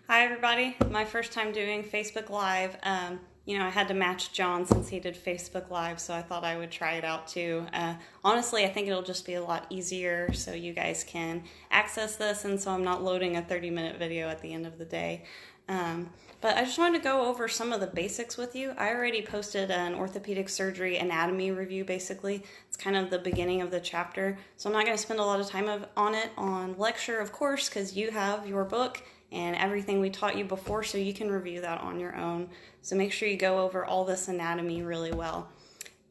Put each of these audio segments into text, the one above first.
Hi everybody, my first time doing Facebook Live. I had to match John since he did Facebook Live, so I thought I would try it out too. Honestly, I think it'll just be a lot easier so you guys can access this, and so I'm not loading a 30-minute video at the end of the day. But I just wanted to go over some of the basics with you. I already posted an orthopedic surgery anatomy review, basically. It's kind of the beginning of the chapter, so I'm not going to spend a lot of time on it on lecture, of course, because you have your book and everything we taught you before, so you can review that on your own. So make sure you go over all this anatomy really well.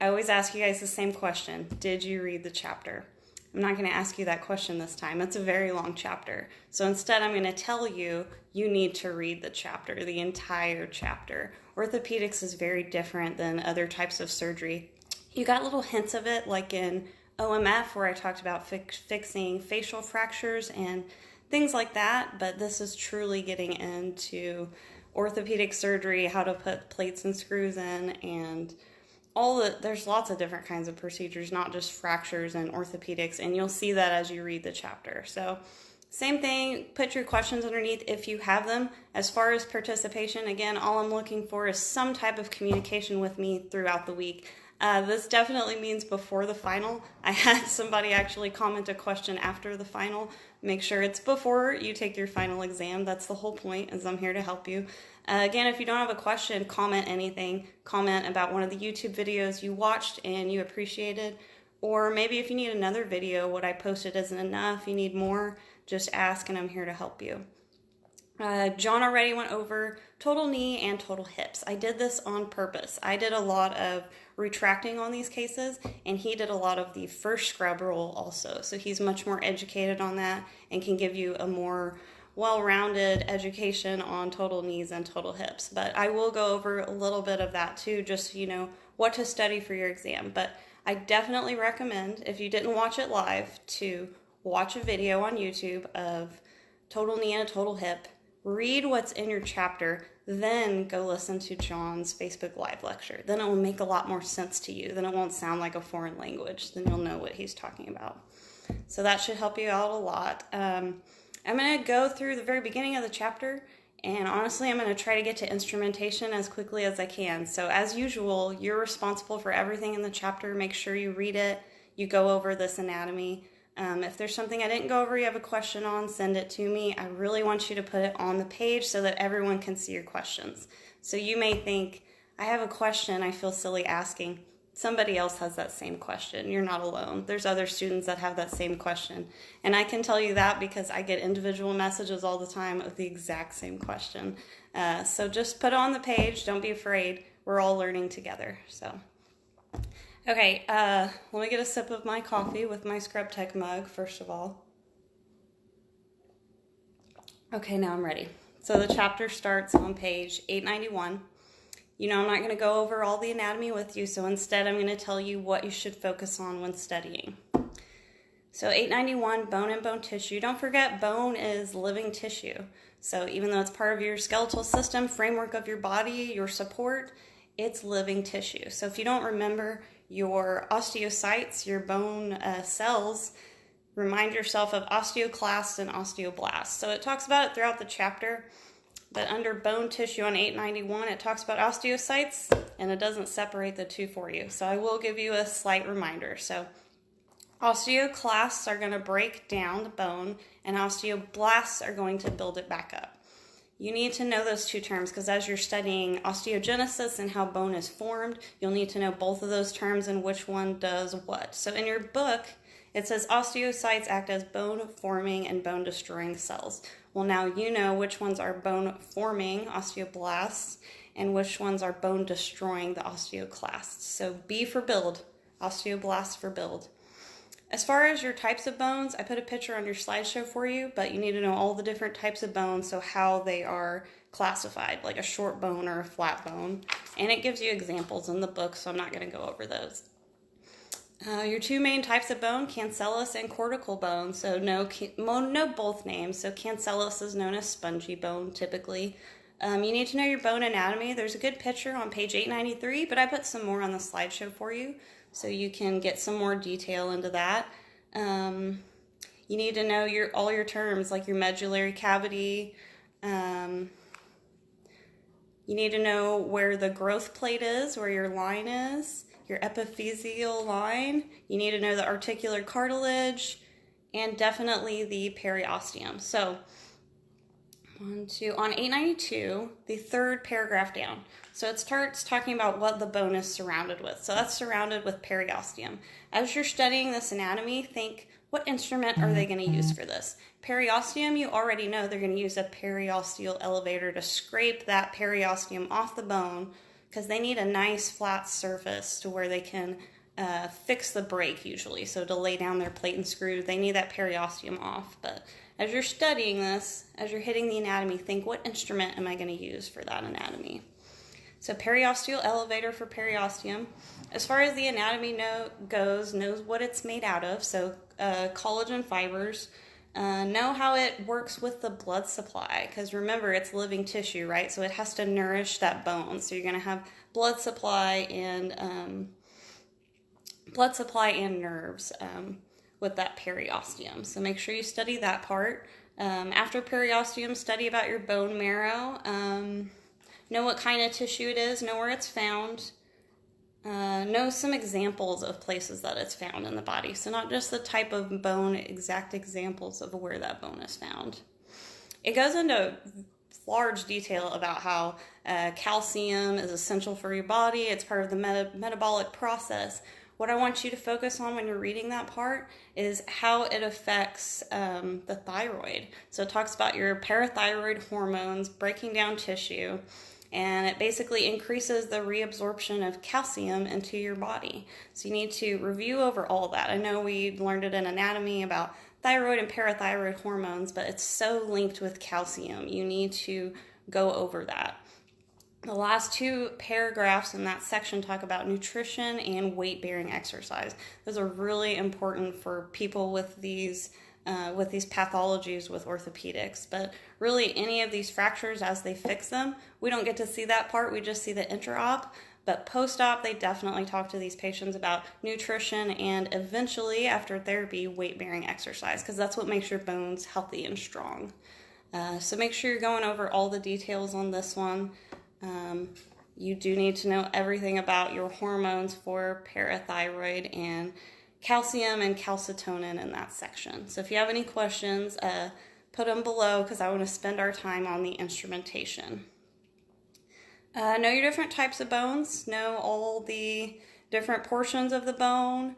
I always ask you guys the same question. Did you read the chapter? I'm not going to ask you that question this time. It's a very long chapter. So instead, I'm going to tell you, you need to read the chapter, the entire chapter. Orthopedics is very different than other types of surgery. You got little hints of it, like in OMF, where I talked about fixing facial fractures and things like that, but this is truly getting into orthopedic surgery, how to put plates and screws in, and there's lots of different kinds of procedures, not just fractures and orthopedics, and you'll see that as you read the chapter. So same thing, put your questions underneath if you have them. As far as participation, again, all I'm looking for is some type of communication with me throughout the week. This definitely means before the final. I had somebody actually comment a question after the final. Make sure it's before you take your final exam. That's the whole point, is I'm here to help you. Again, if you don't have a question, comment anything. Comment about one of the YouTube videos you watched and you appreciated. Or maybe if you need another video, what I posted isn't enough, you need more, just ask and I'm here to help you. John already went over total knee and total hips. I did this on purpose. I did a lot of retracting on these cases, and he did a lot of the first scrub roll also. So he's much more educated on that and can give you a more well-rounded education on total knees and total hips. But I will go over a little bit of that too, just so you know what to study for your exam. But I definitely recommend, if you didn't watch it live, to watch a video on YouTube of total knee and a total hip. Read what's in your chapter, then go listen to John's Facebook Live lecture. Then it will make a lot more sense to you. Then it won't sound like a foreign language. Then you'll know what he's talking about. So that should help you out a lot. I'm going to go through the very beginning of the chapter, and honestly, I'm going to try to get to instrumentation as quickly as I can. So as usual, you're responsible for everything in the chapter. Make sure you read it. You go over this anatomy. If there's something I didn't go over, you have a question on, send it to me. I really want you to put it on the page so that everyone can see your questions. So you may think, I have a question I feel silly asking. Somebody else has that same question. You're not alone. There's other students that have that same question. And I can tell you that because I get individual messages all the time of the exact same question. So just put it on the page. Don't be afraid. We're all learning together. Okay, let me get a sip of my coffee with my Scrub Tech mug, first of all. Okay, now I'm ready. So the chapter starts on page 891. You know, I'm not going to go over all the anatomy with you, so instead I'm going to tell you what you should focus on when studying. So 891, bone and bone tissue. Don't forget, bone is living tissue. So even though it's part of your skeletal system, framework of your body, your support, it's living tissue. So if you don't remember your osteocytes, your bone cells, remind yourself of osteoclasts and osteoblasts. So it talks about it throughout the chapter, but under bone tissue on 891, it talks about osteocytes, and it doesn't separate the two for you. So I will give you a slight reminder. So osteoclasts are going to break down the bone, and osteoblasts are going to build it back up. You need to know those two terms because as you're studying osteogenesis and how bone is formed, you'll need to know both of those terms and which one does what. So in your book, it says osteocytes act as bone-forming and bone-destroying cells. Well, now you know which ones are bone-forming, osteoblasts, and which ones are bone-destroying, the osteoclasts. So B for build, osteoblasts for build. As far as your types of bones, I put a picture on your slideshow for you, but you need to know all the different types of bones, so how they are classified, like a short bone or a flat bone. And it gives you examples in the book, so I'm not going to go over those. Your two main types of bone, cancellous and cortical bone. So know both names. So cancellous is known as spongy bone, typically. You need to know your bone anatomy. There's a good picture on page 893, but I put some more on the slideshow for you, so you can get some more detail into that. You need to know all your terms, like your medullary cavity, You need to know where the growth plate is, where your line is, your epiphyseal line. You need to know the articular cartilage, and definitely the periosteum. So on 892, the third paragraph down. So it starts talking about what the bone is surrounded with. So that's surrounded with periosteum. As you're studying this anatomy, think, what instrument are they going to use for this? Periosteum, you already know they're going to use a periosteal elevator to scrape that periosteum off the bone, because they need a nice flat surface to where they can fix the break usually. So to lay down their plate and screw, they need that periosteum off. But as you're studying this, as you're hitting the anatomy, think, what instrument am I going to use for that anatomy? So periosteal elevator for periosteum. As far as the anatomy knows what it's made out of. So collagen fibers. Know how it works with the blood supply, because remember, it's living tissue, right? So it has to nourish that bone. So you're going to have blood supply and nerves with that periosteum. So make sure you study that part. After periosteum, study about your bone marrow. Know what kind of tissue it is. Know where it's found. Know some examples of places that it's found in the body. So not just the type of bone, exact examples of where that bone is found. It goes into large detail about how calcium is essential for your body. It's part of the metabolic process. What I want you to focus on when you're reading that part is how it affects the thyroid. So it talks about your parathyroid hormones breaking down tissue, and it basically increases the reabsorption of calcium into your body. So you need to review over all that. I know we learned it in anatomy about thyroid and parathyroid hormones, but it's so linked with calcium. You need to go over that. The last two paragraphs in that section talk about nutrition and weight-bearing exercise. Those are really important for people with these pathologies with orthopedics. But really, any of these fractures, as they fix them, we don't get to see that part. We just see the intra-op. But post-op, they definitely talk to these patients about nutrition and eventually, after therapy, weight-bearing exercise, because that's what makes your bones healthy and strong. So make sure you're going over all the details on this one. You do need to know everything about your hormones for parathyroid and calcium and calcitonin in that section. So if you have any questions, put them below, because I want to spend our time on the instrumentation. Know your different types of bones. Know all the different portions of the bone.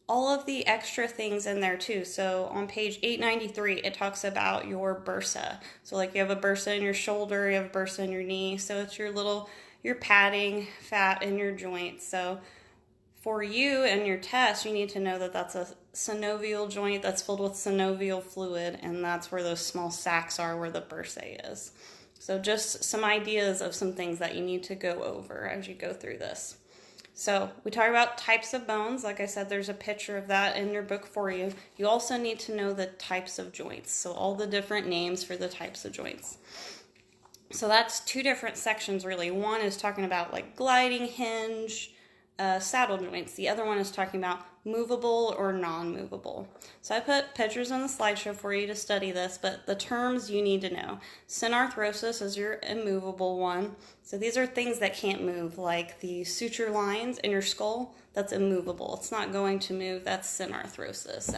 All of the extra things in there too. So on page 893, it talks about your bursa. So like you have a bursa in your shoulder, you have a bursa in your knee. So it's your padding fat in your joints. So for you and your test, you need to know that that's a synovial joint that's filled with synovial fluid, and that's where those small sacs are, where the bursae is. So just some ideas of some things that you need to go over as you go through this. So we talk about types of bones. Like I said, there's a picture of that in your book for you. You also need to know the types of joints. So all the different names for the types of joints. So that's two different sections really. One is talking about like gliding, hinge, saddle joints. The other one is talking about movable or non-movable. So I put pictures in the slideshow for you to study this, but the terms you need to know. Synarthrosis is your immovable one. So these are things that can't move, like the suture lines in your skull. That's immovable. It's not going to move. That's synarthrosis.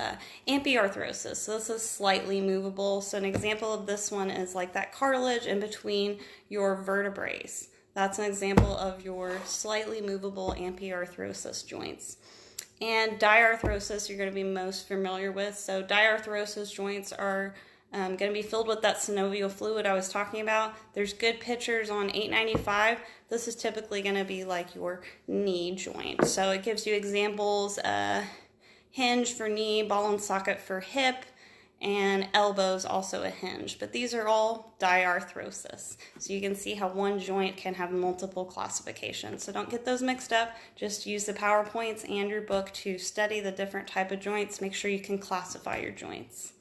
Ampiarthrosis. So this is slightly movable. So an example of this one is like that cartilage in between your vertebrae. That's an example of your slightly movable ampiarthrosis joints. And diarthrosis you're going to be most familiar with. So diarthrosis joints are going to be filled with that synovial fluid I was talking about. There's good pictures on 895. This is typically going to be like your knee joint. So it gives you examples, hinge for knee, ball and socket for hip, and elbows also a hinge. But these are all diarthrosis. So you can see how one joint can have multiple classifications. So don't get those mixed up. Just use the PowerPoints and your book to study the different type of joints. Make sure you can classify your joints.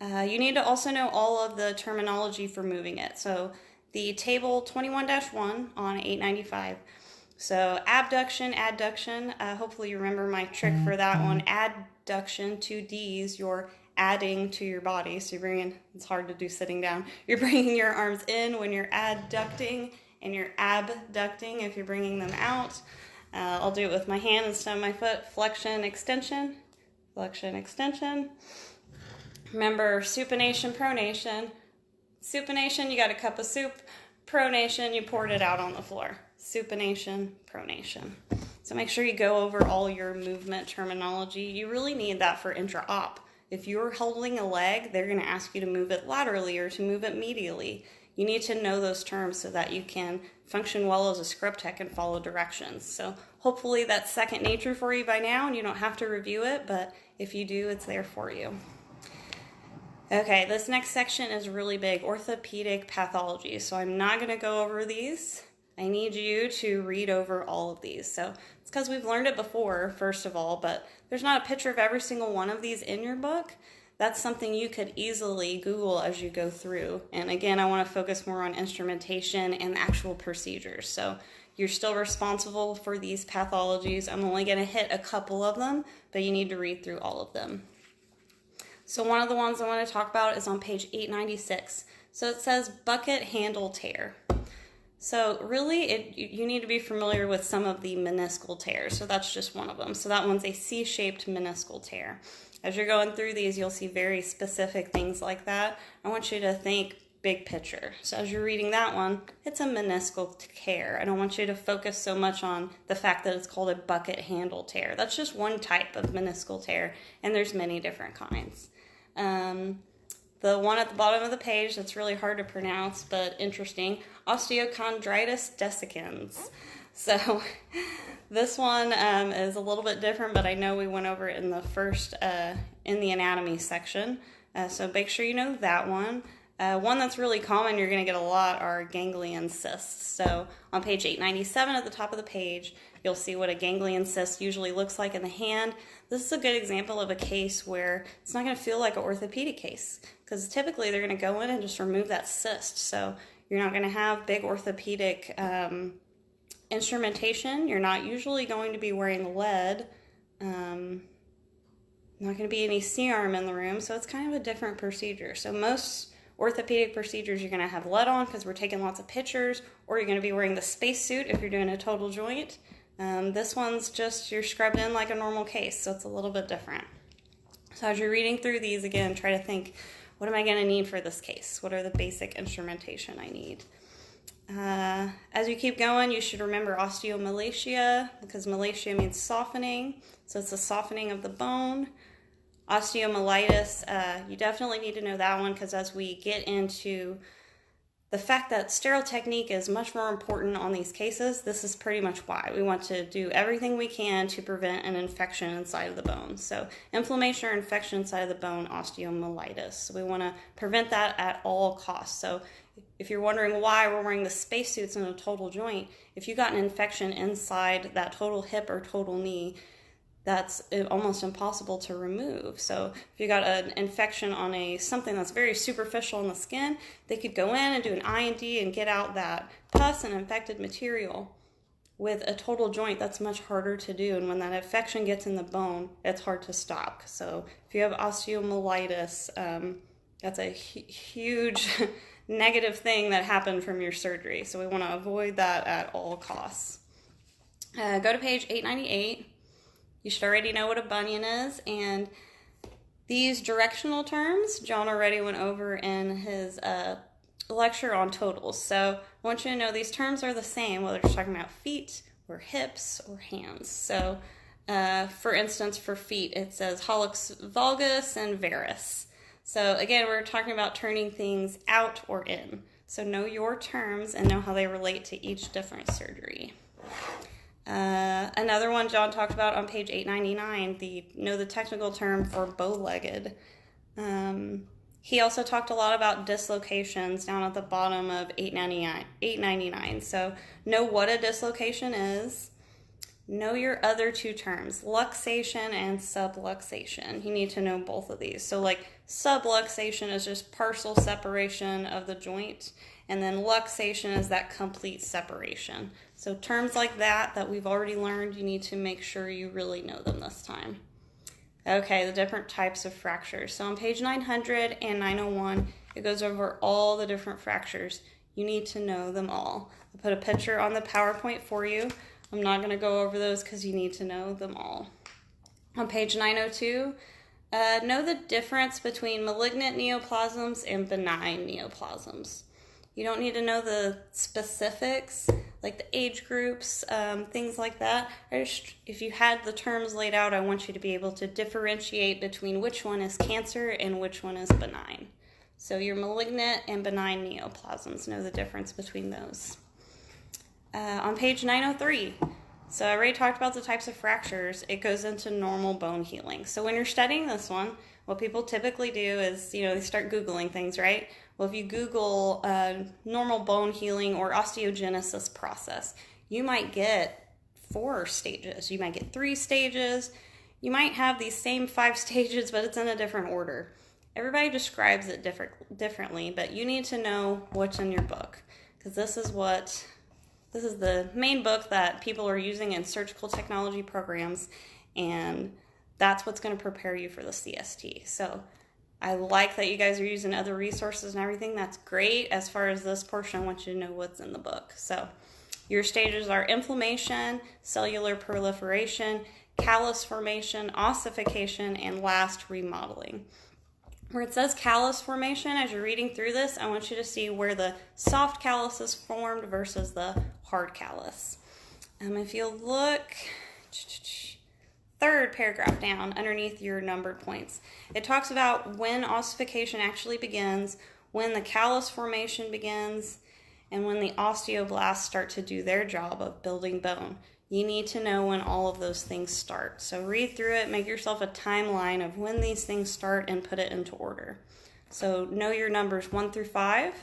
You need to also know all of the terminology for moving it. So the table 21-1 on 895. So abduction, adduction. Hopefully you remember my trick for that one. Adduction, two D's, your adding to your body. So you're bringing, it's hard to do sitting down. You're bringing your arms in when you're adducting, and you're abducting if you're bringing them out. I'll do it with my hand instead of my foot. Flexion, extension, flexion, extension. Remember, supination, pronation. Supination, you got a cup of soup. Pronation, you poured it out on the floor. Supination, pronation. So make sure you go over all your movement terminology. You really need that for intra-op. If you're holding a leg, they're going to ask you to move it laterally or to move it medially. You need to know those terms so that you can function well as a script tech and follow directions. So hopefully that's second nature for you by now and you don't have to review it, but if you do, it's there for you. Okay, this next section is really big, orthopedic pathology. So I'm not going to go over these. I need you to read over all of these. So it's because we've learned it before, first of all, but there's not a picture of every single one of these in your book. That's something you could easily Google as you go through. And again, I want to focus more on instrumentation and actual procedures. So you're still responsible for these pathologies. I'm only going to hit a couple of them, but you need to read through all of them. So one of the ones I want to talk about is on page 896. So it says bucket handle tear. So really, you need to be familiar with some of the meniscal tears. So that's just one of them. So that one's a C-shaped meniscal tear. As you're going through these, you'll see very specific things like that. I want you to think big picture. So as you're reading that one, it's a meniscal tear. I don't want you to focus so much on the fact that it's called a bucket handle tear. That's just one type of meniscal tear, and there's many different kinds. The one at the bottom of the page that's really hard to pronounce but interesting, osteochondritis dissecans. So this one is a little bit different, but I know we went over it in the first, in the anatomy section. So make sure you know that one. One that's really common, you're going to get a lot, are ganglion cysts. So on page 897 at the top of the page, you'll see what a ganglion cyst usually looks like in the hand. This is a good example of a case where it's not going to feel like an orthopedic case, because typically they're going to go in and just remove that cyst. So you're not going to have big orthopedic instrumentation. You're not usually going to be wearing lead. Not going to be any C-arm in the room, so it's kind of a different procedure. So most orthopedic procedures you're going to have lead on because we're taking lots of pictures, or you're going to be wearing the spacesuit if you're doing a total joint. This one's just you're scrubbed in like a normal case, so it's a little bit different. So as you're reading through these, again, try to think, what am I going to need for this case? What are the basic instrumentation I need? As you keep going, you should remember osteomalacia, because malacia means softening, so it's a softening of the bone. Osteomyelitis, you definitely need to know that one, because as we get into the fact that sterile technique is much more important on these cases, this is pretty much why. We want to do everything we can to prevent an infection inside of the bone. So inflammation or infection inside of the bone, osteomyelitis. So we want to prevent that at all costs. So if you're wondering why we're wearing the spacesuits in a total joint, if you got an infection inside that total hip or total knee, that's almost impossible to remove. So if you got an infection on something that's very superficial in the skin, they could go in and do an I&D and get out that pus and infected material. With a total joint, that's much harder to do, and when that infection gets in the bone, it's hard to stop. So if you have osteomyelitis, that's a huge negative thing that happened from your surgery. So we want to avoid that at all costs. Go to page 898. You should already know what a bunion is, and these directional terms, John already went over in his lecture on totals. So I want you to know these terms are the same, whether you're talking about feet or hips or hands. So for instance, for feet, it says hallux valgus and varus. So again, we're talking about turning things out or in. So know your terms and know how they relate to each different surgery. Another one John talked about on page 899, know the technical term for bow-legged. He also talked a lot about dislocations down at the bottom of 899. So know what a dislocation is. Know your other two terms, luxation and subluxation. You need to know both of these. So like subluxation is just partial separation of the joint, and then luxation is that complete separation. So terms like that we've already learned, you need to make sure you really know them this time. Okay, the different types of fractures. So on page 900 and 901, it goes over all the different fractures. You need to know them all. I put a picture on the PowerPoint for you. I'm not going to go over those because you need to know them all. On page 902, know the difference between malignant neoplasms and benign neoplasms. You don't need to know the specifics, like the age groups, things like that. If you had the terms laid out, I want you to be able to differentiate between which one is cancer and which one is benign. So your malignant and benign neoplasms, know the difference between those. On page 903, so I already talked about the types of fractures. It goes into normal bone healing. So when you're studying this one, what people typically do is, they start Googling things, right? Well, if you Google normal bone healing or osteogenesis process, you might get 4 stages. You might get 3 stages. You might have these same 5 stages, but it's in a different order. Everybody describes it differently, but you need to know what's in your book, because this is the main book that people are using in surgical technology programs, and that's what's going to prepare you for the CST. So I like that you guys are using other resources and everything. That's great. As far as this portion, I want you to know what's in the book. So your stages are inflammation, cellular proliferation, callus formation, ossification, and last, remodeling. Where it says callus formation, as you're reading through this, I want you to see where the soft callus is formed versus the hard callus. If you look, third paragraph down underneath your numbered points, it talks about when ossification actually begins, when the callus formation begins, and when the osteoblasts start to do their job of building bone. You need to know when all of those things start. So read through it, make yourself a timeline of when these things start, and put it into order. So know your numbers 1 through 5,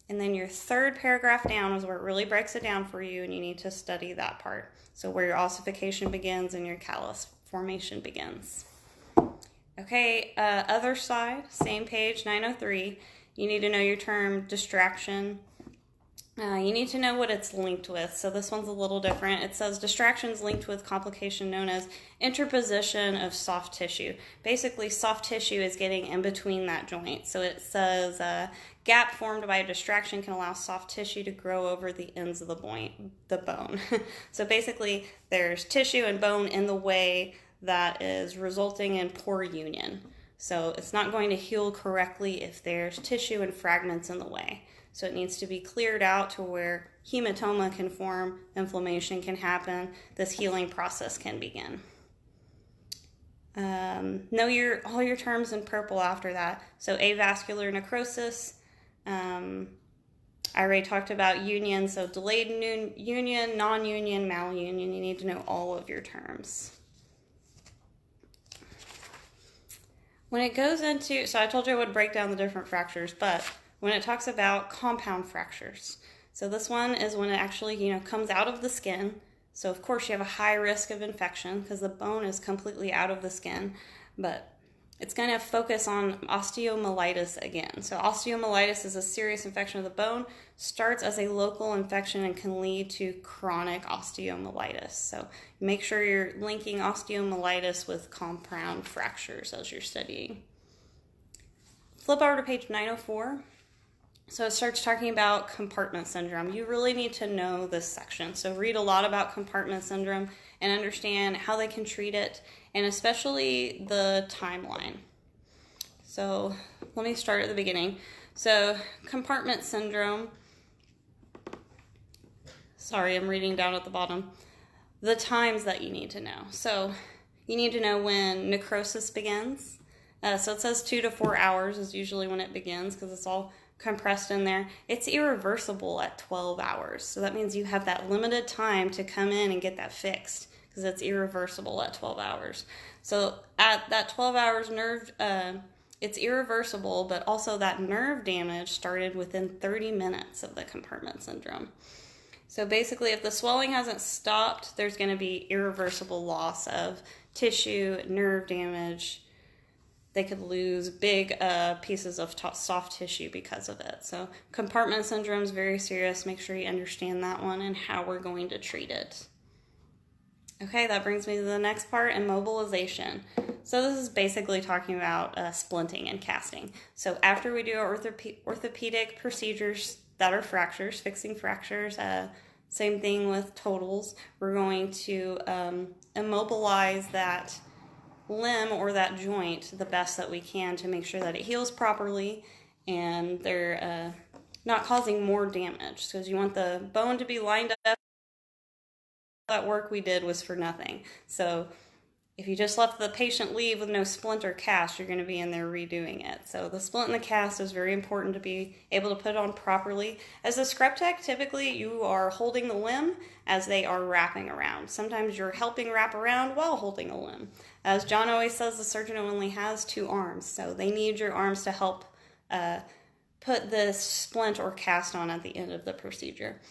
and then your third paragraph down is where it really breaks it down for you, and you need to study that part. So where your ossification begins and your callus formation begins. Okay, other side, same page, 903. You need to know your term distraction. You need to know what it's linked with. So this one's a little different. It says distractions linked with complication known as interposition of soft tissue. Basically, soft tissue is getting in between that joint. So it says gap formed by a distraction can allow soft tissue to grow over the ends of the bone. So basically, there's tissue and bone in the way that is resulting in poor union. So it's not going to heal correctly if there's tissue and fragments in the way. So it needs to be cleared out to where hematoma can form, inflammation can happen, this healing process can begin. Know all your terms in purple after that. So avascular necrosis, I already talked about union, so delayed union, non-union, malunion. You need to know all of your terms. When it goes into, so I told you I would break down the different fractures, but when it talks about compound fractures, so this one is when it actually, comes out of the skin. So of course you have a high risk of infection because the bone is completely out of the skin, but it's going to focus on osteomyelitis again. So osteomyelitis is a serious infection of the bone, starts as a local infection and can lead to chronic osteomyelitis. So make sure you're linking osteomyelitis with compound fractures as you're studying. Flip over to page 904. So it starts talking about compartment syndrome. You really need to know this section. So read a lot about compartment syndrome and understand how they can treat it, and especially the timeline. So let me start at the beginning. So compartment syndrome, sorry, I'm reading down at the bottom. The times that you need to know. So you need to know when necrosis begins. So it says 2 to 4 hours is usually when it begins because it's all compressed in there. It's irreversible at 12 hours. So that means you have that limited time to come in and get that fixed because it's irreversible at 12 hours. So at that 12 hours nerve, it's irreversible, but also that nerve damage started within 30 minutes of the compartment syndrome. So basically, if the swelling hasn't stopped, there's going to be irreversible loss of tissue, nerve damage. They could lose big pieces of soft tissue because of it. So compartment syndrome is very serious. Make sure you understand that one and how we're going to treat it. Okay, that brings me to the next part, immobilization. So this is basically talking about splinting and casting. So after we do our orthopedic procedures that are fractures, fixing fractures, same thing with totals, we're going to immobilize that limb or that joint the best that we can to make sure that it heals properly and they're not causing more damage. Because you want the bone to be lined up. That work we did was for nothing. So if you just left the patient leave with no splint or cast, you're going to be in there redoing it. So the splint and the cast is very important to be able to put it on properly. As a scrub tech, typically you are holding the limb as they are wrapping around. Sometimes you're helping wrap around while holding a limb. As John always says, the surgeon only has 2 arms, so they need your arms to help put this splint or cast on at the end of the procedure.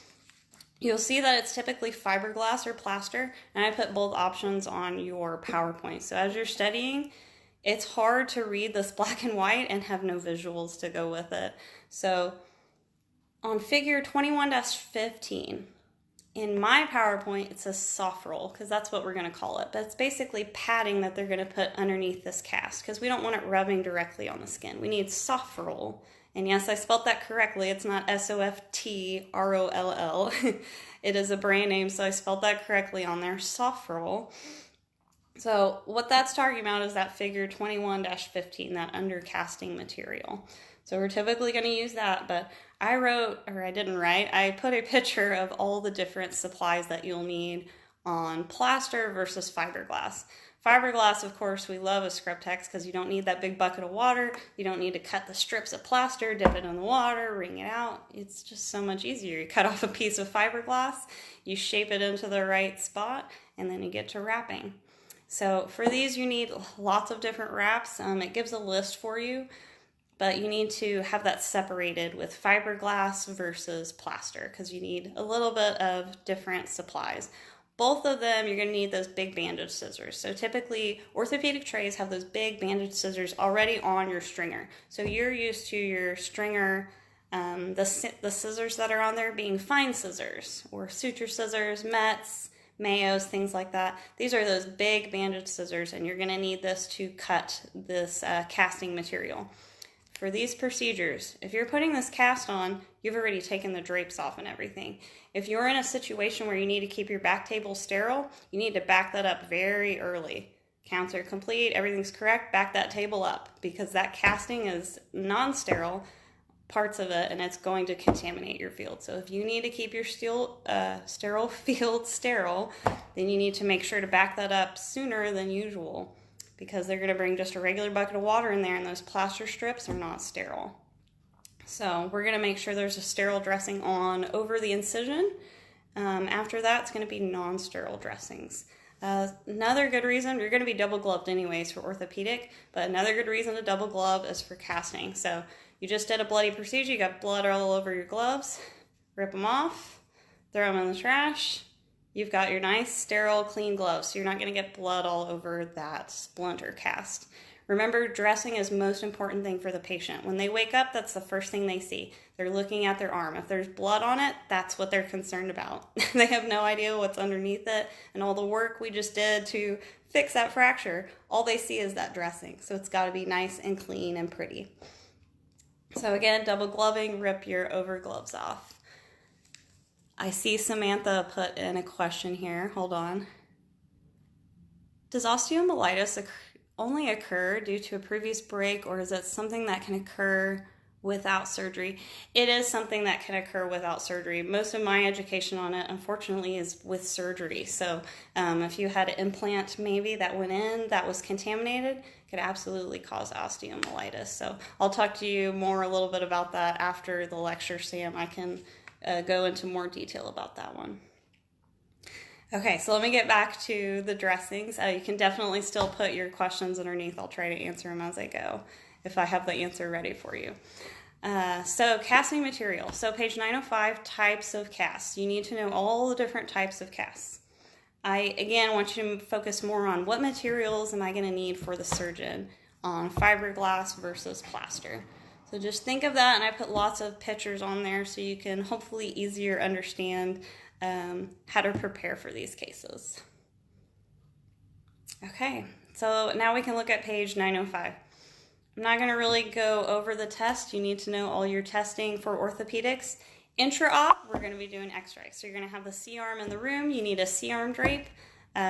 You'll see that it's typically fiberglass or plaster, and I put both options on your PowerPoint. So as you're studying, it's hard to read this black and white and have no visuals to go with it. So on figure 21-15, in my PowerPoint, it says soft roll, because that's what we're going to call it. But it's basically padding that they're going to put underneath this cast, because we don't want it rubbing directly on the skin. We need soft roll. And yes, I spelled that correctly. It's not SOFTROLL. It is a brand name, so I spelled that correctly on there, soft roll. So what that's talking about is that figure 21-15, that undercasting material. So we're typically going to use that, but I put a picture of all the different supplies that you'll need on plaster versus fiberglass. Fiberglass, of course, we love as scrub techs because you don't need that big bucket of water. You don't need to cut the strips of plaster, dip it in the water, wring it out. It's just so much easier. You cut off a piece of fiberglass, you shape it into the right spot, and then you get to wrapping. So for these, you need lots of different wraps. It gives a list for you, but you need to have that separated with fiberglass versus plaster because you need a little bit of different supplies. Both of them, you're going to need those big bandage scissors. So typically, orthopedic trays have those big bandage scissors already on your stringer. So you're used to your stringer, the scissors that are on there being fine scissors or suture scissors, Mets, Mayos, things like that. These are those big bandage scissors, and you're going to need this to cut this casting material. For these procedures, if you're putting this cast on, you've already taken the drapes off and everything. If you're in a situation where you need to keep your back table sterile, you need to back that up very early. Counts are complete, everything's correct, back that table up because that casting is non-sterile parts of it and it's going to contaminate your field. So if you need to keep your sterile field sterile, then you need to make sure to back that up sooner than usual, because they're going to bring just a regular bucket of water in there and those plaster strips are not sterile. So we're going to make sure there's a sterile dressing on over the incision. After that, it's going to be non-sterile dressings. Another good reason, you're going to be double gloved anyways for orthopedic, but another good reason to double glove is for casting. So you just did a bloody procedure, you got blood all over your gloves, rip them off, throw them in the trash. You've got your nice, sterile, clean gloves, so you're not going to get blood all over that splint or cast. Remember, dressing is the most important thing for the patient. When they wake up, that's the first thing they see. They're looking at their arm. If there's blood on it, that's what they're concerned about. They have no idea what's underneath it, and all the work we just did to fix that fracture, all they see is that dressing. So it's got to be nice and clean and pretty. So again, double gloving, rip your over gloves off. I see Samantha put in a question here. Hold on. Does osteomyelitis only occur due to a previous break, or is it something that can occur without surgery? It is something that can occur without surgery. Most of my education on it, unfortunately, is with surgery. So if you had an implant maybe that went in that was contaminated, it could absolutely cause osteomyelitis. So I'll talk to you more a little bit about that after the lecture, Sam. I can go into more detail about that one. Okay, so let me get back to the dressings. You can definitely still put your questions underneath. I'll try to answer them as I go if I have the answer ready for you. So casting material. So page 905, types of casts. You need to know all the different types of casts. I, again, want you to focus more on what materials am I going to need for the surgeon on fiberglass versus plaster. So just think of that, and I put lots of pictures on there so you can hopefully easier understand how to prepare for these cases. Okay, so now we can look at page 905. I'm not going to really go over the test. You need to know all your testing for orthopedics. Intra-op, we're going to be doing x-ray. So you're going to have the C-arm in the room. You need a C-arm drape.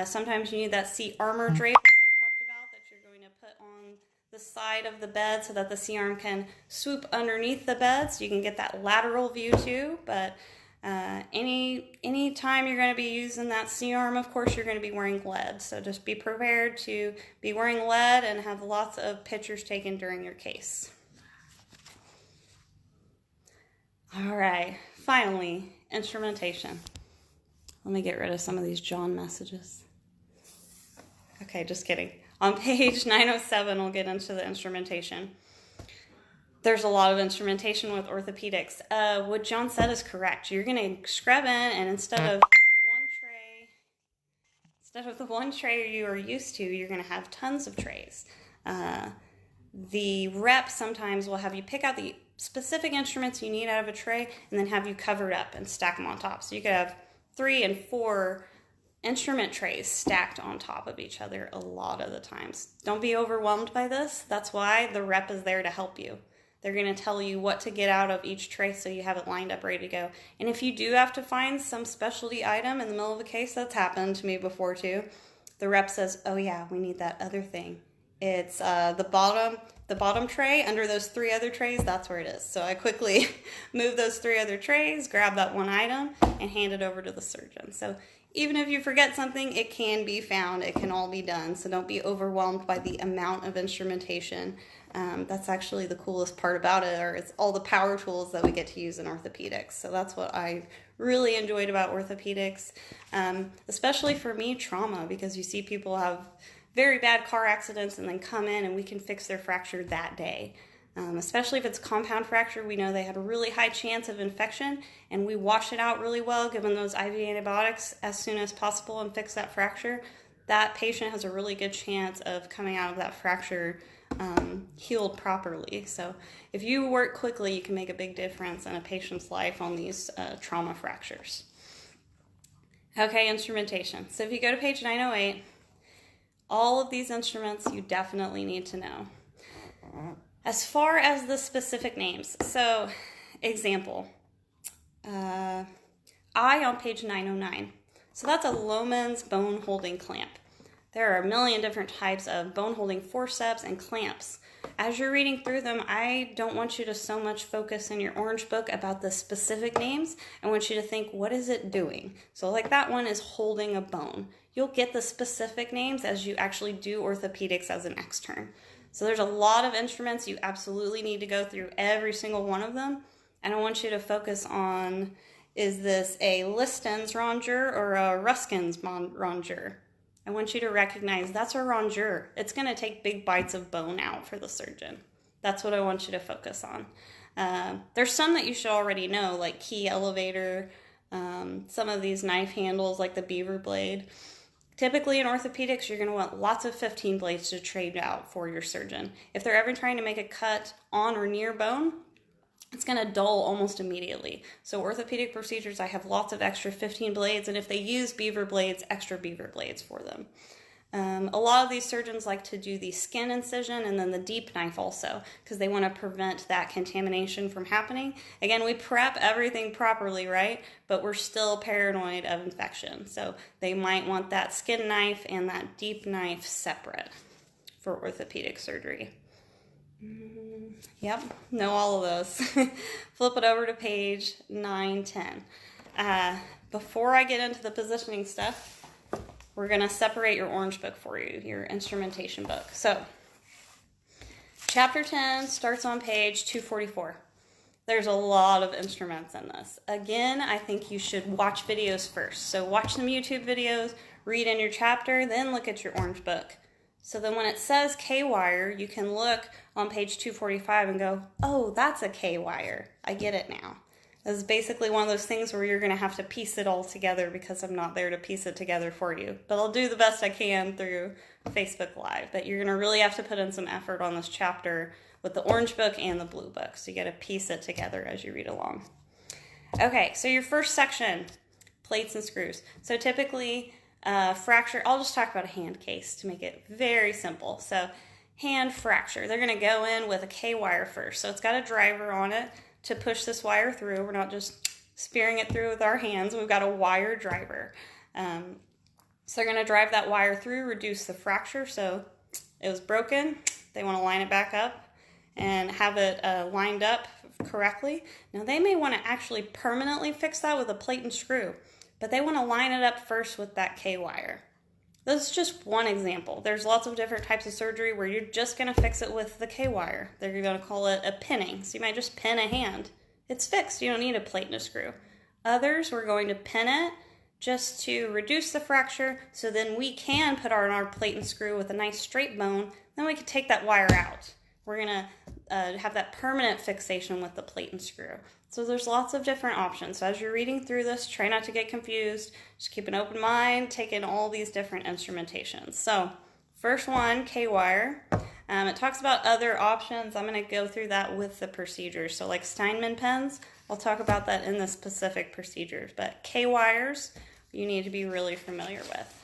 Sometimes you need that C-armor drape, like I talked about, that you're going to put on the side of the bed so that the C-arm can swoop underneath the bed, so you can get that lateral view too. But any time you're going to be using that C-arm, of course, you're going to be wearing lead. So just be prepared to be wearing lead and have lots of pictures taken during your case. All right, finally, instrumentation. Let me get rid of some of these John messages. Okay, just kidding. On page 907, we'll get into the instrumentation. There's a lot of instrumentation with orthopedics. What John said is correct. You're going to scrub in, and instead of the one tray you are used to, you're going to have tons of trays. The rep sometimes will have you pick out the specific instruments you need out of a tray and then have you covered up and stack them on top. So you could have 3 and 4 instrument trays stacked on top of each other a lot of the times. Don't be overwhelmed by this. That's why the rep is there to help you. They're going to tell you what to get out of each tray so you have it lined up, ready to go. And if you do have to find some specialty item in the middle of a case, that's happened to me before too. The rep says, oh yeah, we need that other thing. It's the bottom tray under those 3 other trays, that's where it is. So I quickly move those 3 other trays, grab that one item, and hand it over to the surgeon. So even if you forget something, it can be found. It can all be done. So don't be overwhelmed by the amount of instrumentation. That's actually the coolest part about it, or it's all the power tools that we get to use in orthopedics. So that's what I really enjoyed about orthopedics, especially for me, trauma, because you see people have very bad car accidents and then come in and we can fix their fracture that day. Especially if it's compound fracture, we know they had a really high chance of infection, and we wash it out really well, give them those IV antibiotics as soon as possible and fix that fracture. That patient has a really good chance of coming out of that fracture healed properly. So if you work quickly, you can make a big difference in a patient's life on these trauma fractures. Okay, instrumentation. So if you go to page 908, all of these instruments you definitely need to know. As far as the specific names, so example, I on page 909. So that's a Lohmann's bone holding clamp. There are a million different types of bone holding forceps and clamps. As you're reading through them, I don't want you to so much focus in your orange book about the specific names. I want you to think, what is it doing? So like that one is holding a bone. You'll get the specific names as you actually do orthopedics as an extern. So there's a lot of instruments. You absolutely need to go through every single one of them. And I want you to focus on, is this a Liston's rongeur or a Ruskin's rongeur? I want you to recognize that's a rongeur. It's going to take big bites of bone out for the surgeon. That's what I want you to focus on. There's some that you should already know, like key elevator, some of these knife handles like the beaver blade. Typically in orthopedics, you're going to want lots of 15 blades to trade out for your surgeon. If they're ever trying to make a cut on or near bone, it's going to dull almost immediately. So orthopedic procedures, I have lots of extra 15 blades, and if they use beaver blades, extra beaver blades for them. A lot of these surgeons like to do the skin incision and then the deep knife also, because they want to prevent that contamination from happening. Again, we prep everything properly, right? But we're still paranoid of infection. So they might want that skin knife and that deep knife separate for orthopedic surgery. Yep, know all of those. Flip it over to page 910. Before I get into the positioning stuff, we're going to separate your orange book for you, your instrumentation book. So, chapter 10 starts on page 244. There's a lot of instruments in this. Again, I think you should watch videos first. So watch some YouTube videos, read in your chapter, then look at your orange book. So then when it says K-wire, you can look on page 245 and go, oh, that's a K-wire. I get it now. This is basically one of those things where you're going to have to piece it all together because I'm not there to piece it together for you. But I'll do the best I can through Facebook Live. But you're going to really have to put in some effort on this chapter with the orange book and the blue book. So you got to piece it together as you read along. Okay, so your first section, plates and screws. So typically Fracture, I'll just talk about a hand case to make it very simple. So hand fracture, they're going to go in with a K-wire first. So it's got a driver on it to push this wire through. We're not just spearing it through with our hands. We've got a wire driver. So they're going to drive that wire through, reduce the fracture. So it was broken. They want to line it back up and have it lined up correctly. Now they may want to actually permanently fix that with a plate and screw, but they want to line it up first with that K-wire. This is just one example. There's lots of different types of surgery where you're just going to fix it with the K-wire. They're going to call it a pinning. So you might just pin a hand. It's fixed. You don't need a plate and a screw. Others, we're going to pin it just to reduce the fracture, so then we can put on our plate and screw with a nice straight bone. Then we can take that wire out. We're going to have that permanent fixation with the plate and screw. So there's lots of different options. So as you're reading through this, try not to get confused. Just keep an open mind, take in all these different instrumentations. So first one, K-wire. It talks about other options. I'm going to go through that with the procedures. So like Steinman pens, I'll talk about that in the specific procedures. But K-wires, you need to be really familiar with.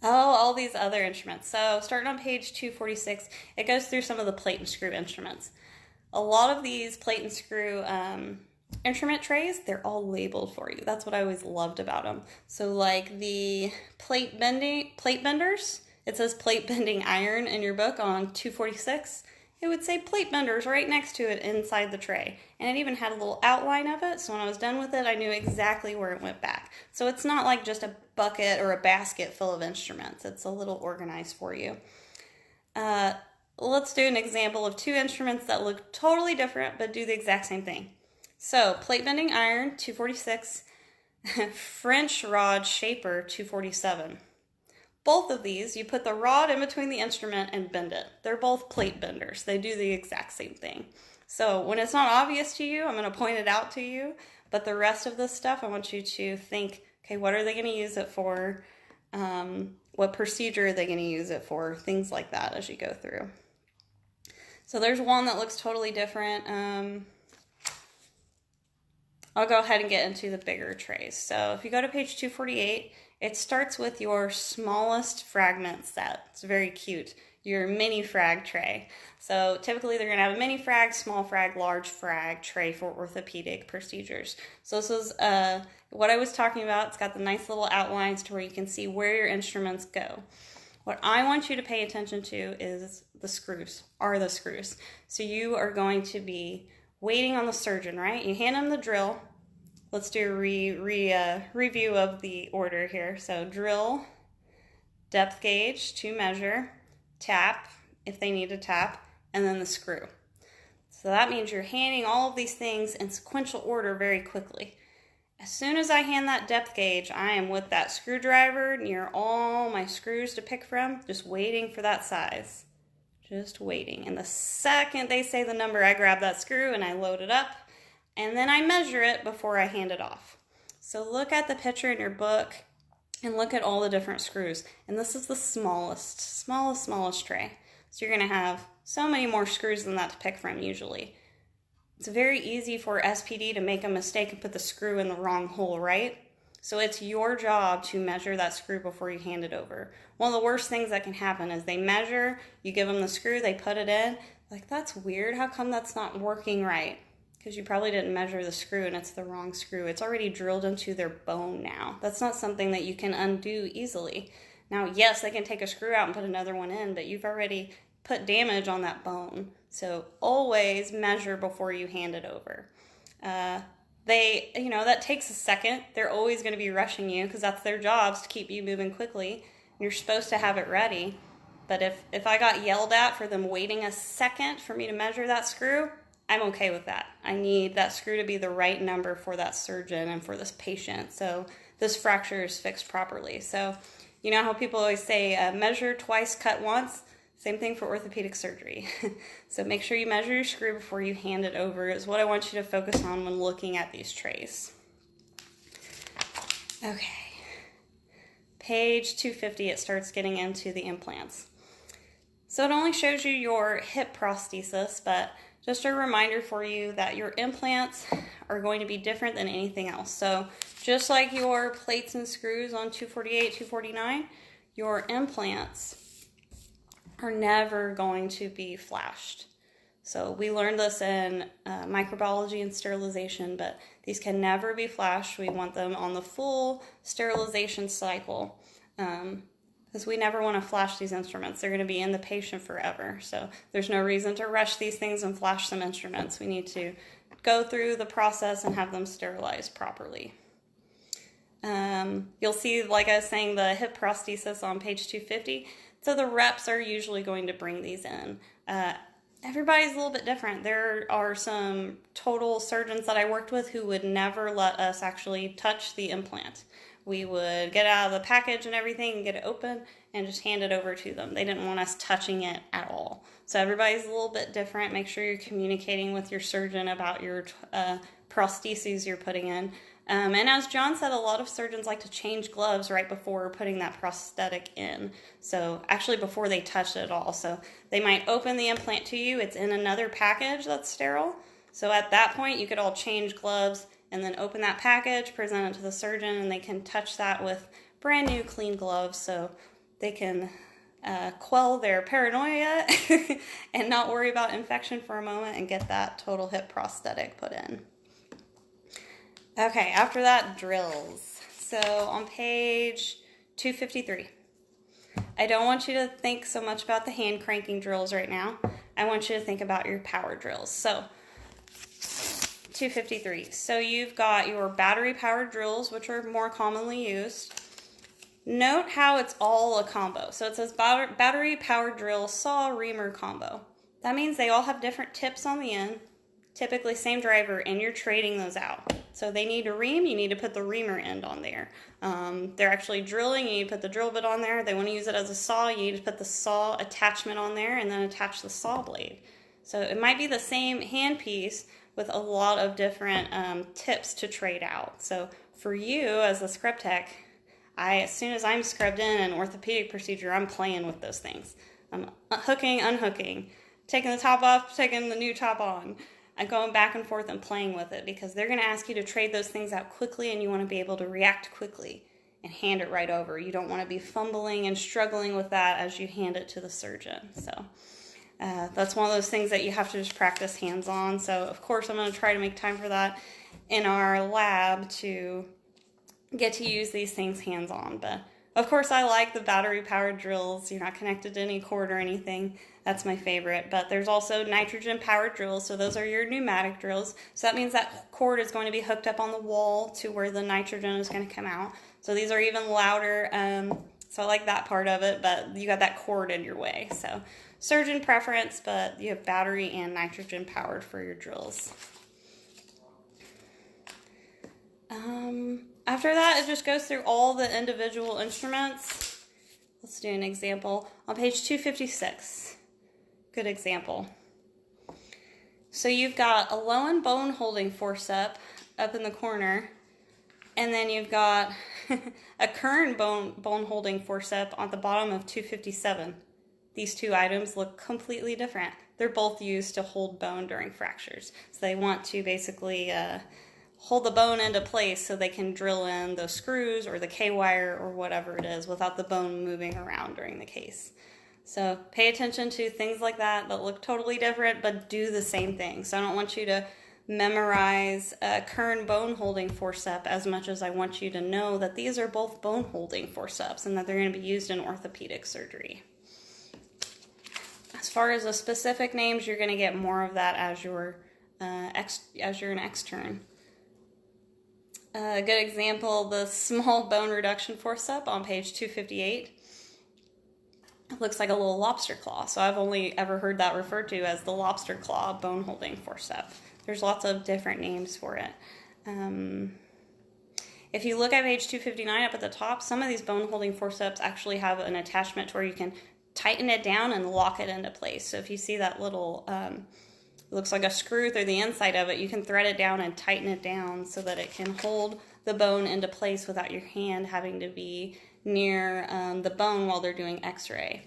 Oh, all these other instruments. So starting on page 246, it goes through some of the plate and screw instruments. A lot of these plate and screw instrument trays, they're all labeled for you. That's what I always loved about them. So like the plate benders, it says plate bending iron in your book on 246. It would say plate benders right next to it inside the tray. And it even had a little outline of it, so when I was done with it, I knew exactly where it went back. So it's not like just a bucket or a basket full of instruments. It's a little organized for you. Let's do an example of two instruments that look totally different but do the exact same thing. So plate bending iron, 246, French rod shaper, 247. Both of these, you put the rod in between the instrument and bend it. They're both plate benders. They do the exact same thing. So when it's not obvious to you, I'm going to point it out to you. But the rest of this stuff, I want you to think, okay, what are they going to use it for? What procedure are they going to use it for? Things like that as you go through. So there's one that looks totally different. I'll go ahead and get into the bigger trays. So if you go to page 248, it starts with your smallest fragment set. It's very cute. Your mini frag tray. So typically they're going to have a mini frag, small frag, large frag tray for orthopedic procedures. So this is what I was talking about. It's got the nice little outlines to where you can see where your instruments go. What I want you to pay attention to is the screws, So you are going to be waiting on the surgeon, right? You hand them the drill. Let's do a review of the order here. So drill, depth gauge to measure, tap if they need to tap, and then the screw. So that means you're handing all of these things in sequential order very quickly. As soon as I hand that depth gauge, I am with that screwdriver near all my screws to pick from, just waiting for that size. Just waiting. And the second they say the number, I grab that screw and I load it up. And then I measure it before I hand it off. So look at the picture in your book and look at all the different screws. And this is the smallest tray. So you're going to have so many more screws than that to pick from usually. It's very easy for SPD to make a mistake and put the screw in the wrong hole, right? So it's your job to measure that screw before you hand it over. One of the worst things that can happen is they measure, you give them the screw, they put it in. Like, that's weird. How come that's not working right? Because you probably didn't measure the screw and it's the wrong screw. It's already drilled into their bone now. That's not something that you can undo easily. Now, yes, they can take a screw out and put another one in, but you've already put damage on that bone. So always measure before you hand it over. That takes a second. They're always going to be rushing you because that's their jobs to keep you moving quickly. You're supposed to have it ready. But if I got yelled at for them waiting a second for me to measure that screw, I'm okay with that. I need that screw to be the right number for that surgeon and for this patient. So this fracture is fixed properly. So you know how people always say measure twice, cut once? Same thing for orthopedic surgery. So make sure you measure your screw before you hand it over is what I want you to focus on when looking at these trays. Okay. Page 250, it starts getting into the implants. So it only shows you your hip prosthesis, but just a reminder for you that your implants are going to be different than anything else. So just like your plates and screws on 248, 249, your implants are never going to be flashed. So we learned this in microbiology and sterilization, but these can never be flashed. We want them on the full sterilization cycle, because we never want to flash these instruments. They're going to be in the patient forever. So there's no reason to rush these things and flash some instruments. We need to go through the process and have them sterilized properly. You'll see, like I was saying, the hip prosthesis on page 250. So the reps are usually going to bring these in. Everybody's a little bit different. There are some total surgeons that I worked with who would never let us actually touch the implant. We would get out of the package and everything and get it open and just hand it over to them. They didn't want us touching it at all. So everybody's a little bit different. Make sure you're communicating with your surgeon about your prostheses you're putting in. And as John said, a lot of surgeons like to change gloves right before putting that prosthetic in. So actually before they touch it at all. So they might open the implant to you. It's in another package that's sterile. So at that point, you could all change gloves and then open that package, present it to the surgeon, and they can touch that with brand new clean gloves so they can quell their paranoia and not worry about infection for a moment and get that total hip prosthetic put in. Okay, after that, drills. So on page 253, I don't want you to think so much about the hand cranking drills right now. I want you to think about your power drills. So 253. So you've got your battery powered drills, which are more commonly used. Note how it's all a combo. So it says battery powered drill saw reamer combo. That means they all have different tips on the end, typically same driver, and you're trading those out. So they need a ream, you need to put the reamer end on there. They're actually drilling, you need to put the drill bit on there. They want to use it as a saw, you need to put the saw attachment on there and then attach the saw blade. So it might be the same handpiece with a lot of different tips to trade out. So for you as a scrub tech, as soon as I'm scrubbed in an orthopedic procedure, I'm playing with those things. I'm hooking, unhooking, taking the top off, taking the new top on. I'm going back and forth and playing with it because they're going to ask you to trade those things out quickly, and you want to be able to react quickly and hand it right over. You don't want to be fumbling and struggling with that as you hand it to the surgeon. So that's one of those things that you have to just practice hands-on. So of course I'm going to try to make time for that in our lab to get to use these things hands-on. But of course I like the battery-powered drills. You're not connected to any cord or anything. That's my favorite. But there's also nitrogen-powered drills. So those are your pneumatic drills. So that means that cord is going to be hooked up on the wall to where the nitrogen is going to come out. So these are even louder. So I like that part of it, but you got that cord in your way. So surgeon preference, but you have battery and nitrogen powered for your drills. After that, it just goes through all the individual instruments. Let's do an example on page 256. Good example. So you've got a Lowen bone holding forceps up in the corner, and then you've got a Kern bone holding forceps on the bottom of 257. These two items look completely different. They're both used to hold bone during fractures. So they want to basically hold the bone into place so they can drill in those screws or the K-wire or whatever it is without the bone moving around during the case. So pay attention to things like that look totally different but do the same thing. So I don't want you to memorize Kern bone holding forceps as much as I want you to know that these are both bone holding forceps and that they're going to be used in orthopedic surgery. As far as the specific names, you're going to get more of that as you're an extern. A good example, the small bone reduction forceps on page 258. It looks like a little lobster claw, so I've only ever heard that referred to as the lobster claw bone holding forceps. There's lots of different names for it. If you look at page 259 up at the top, some of these bone holding forceps actually have an attachment to where you can tighten it down and lock it into place. So if you see that little, it looks like a screw through the inside of it, you can thread it down and tighten it down so that it can hold the bone into place without your hand having to be near the bone while they're doing x-ray.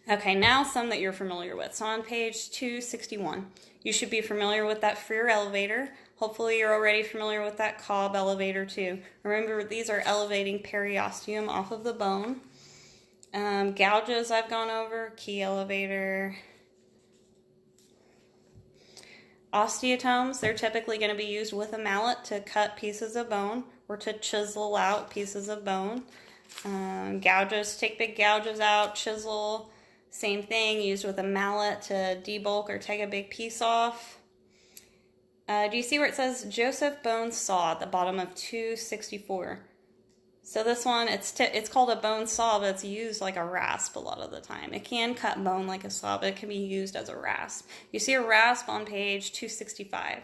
Okay, now some that you're familiar with. So on page 261, you should be familiar with that Freer elevator. Hopefully you're already familiar with that Cobb elevator too. Remember, these are elevating periosteum off of the bone. Gouges I've gone over, key elevator. Osteotomes, they're typically going to be used with a mallet to cut pieces of bone or to chisel out pieces of bone. Gouges, take big gouges out, chisel, same thing, used with a mallet to debulk or take a big piece off. Do you see where it says Joseph Bone Saw at the bottom of 264? So this one, it's called a bone saw, but it's used like a rasp a lot of the time. It can cut bone like a saw, but it can be used as a rasp. You see a rasp on page 265.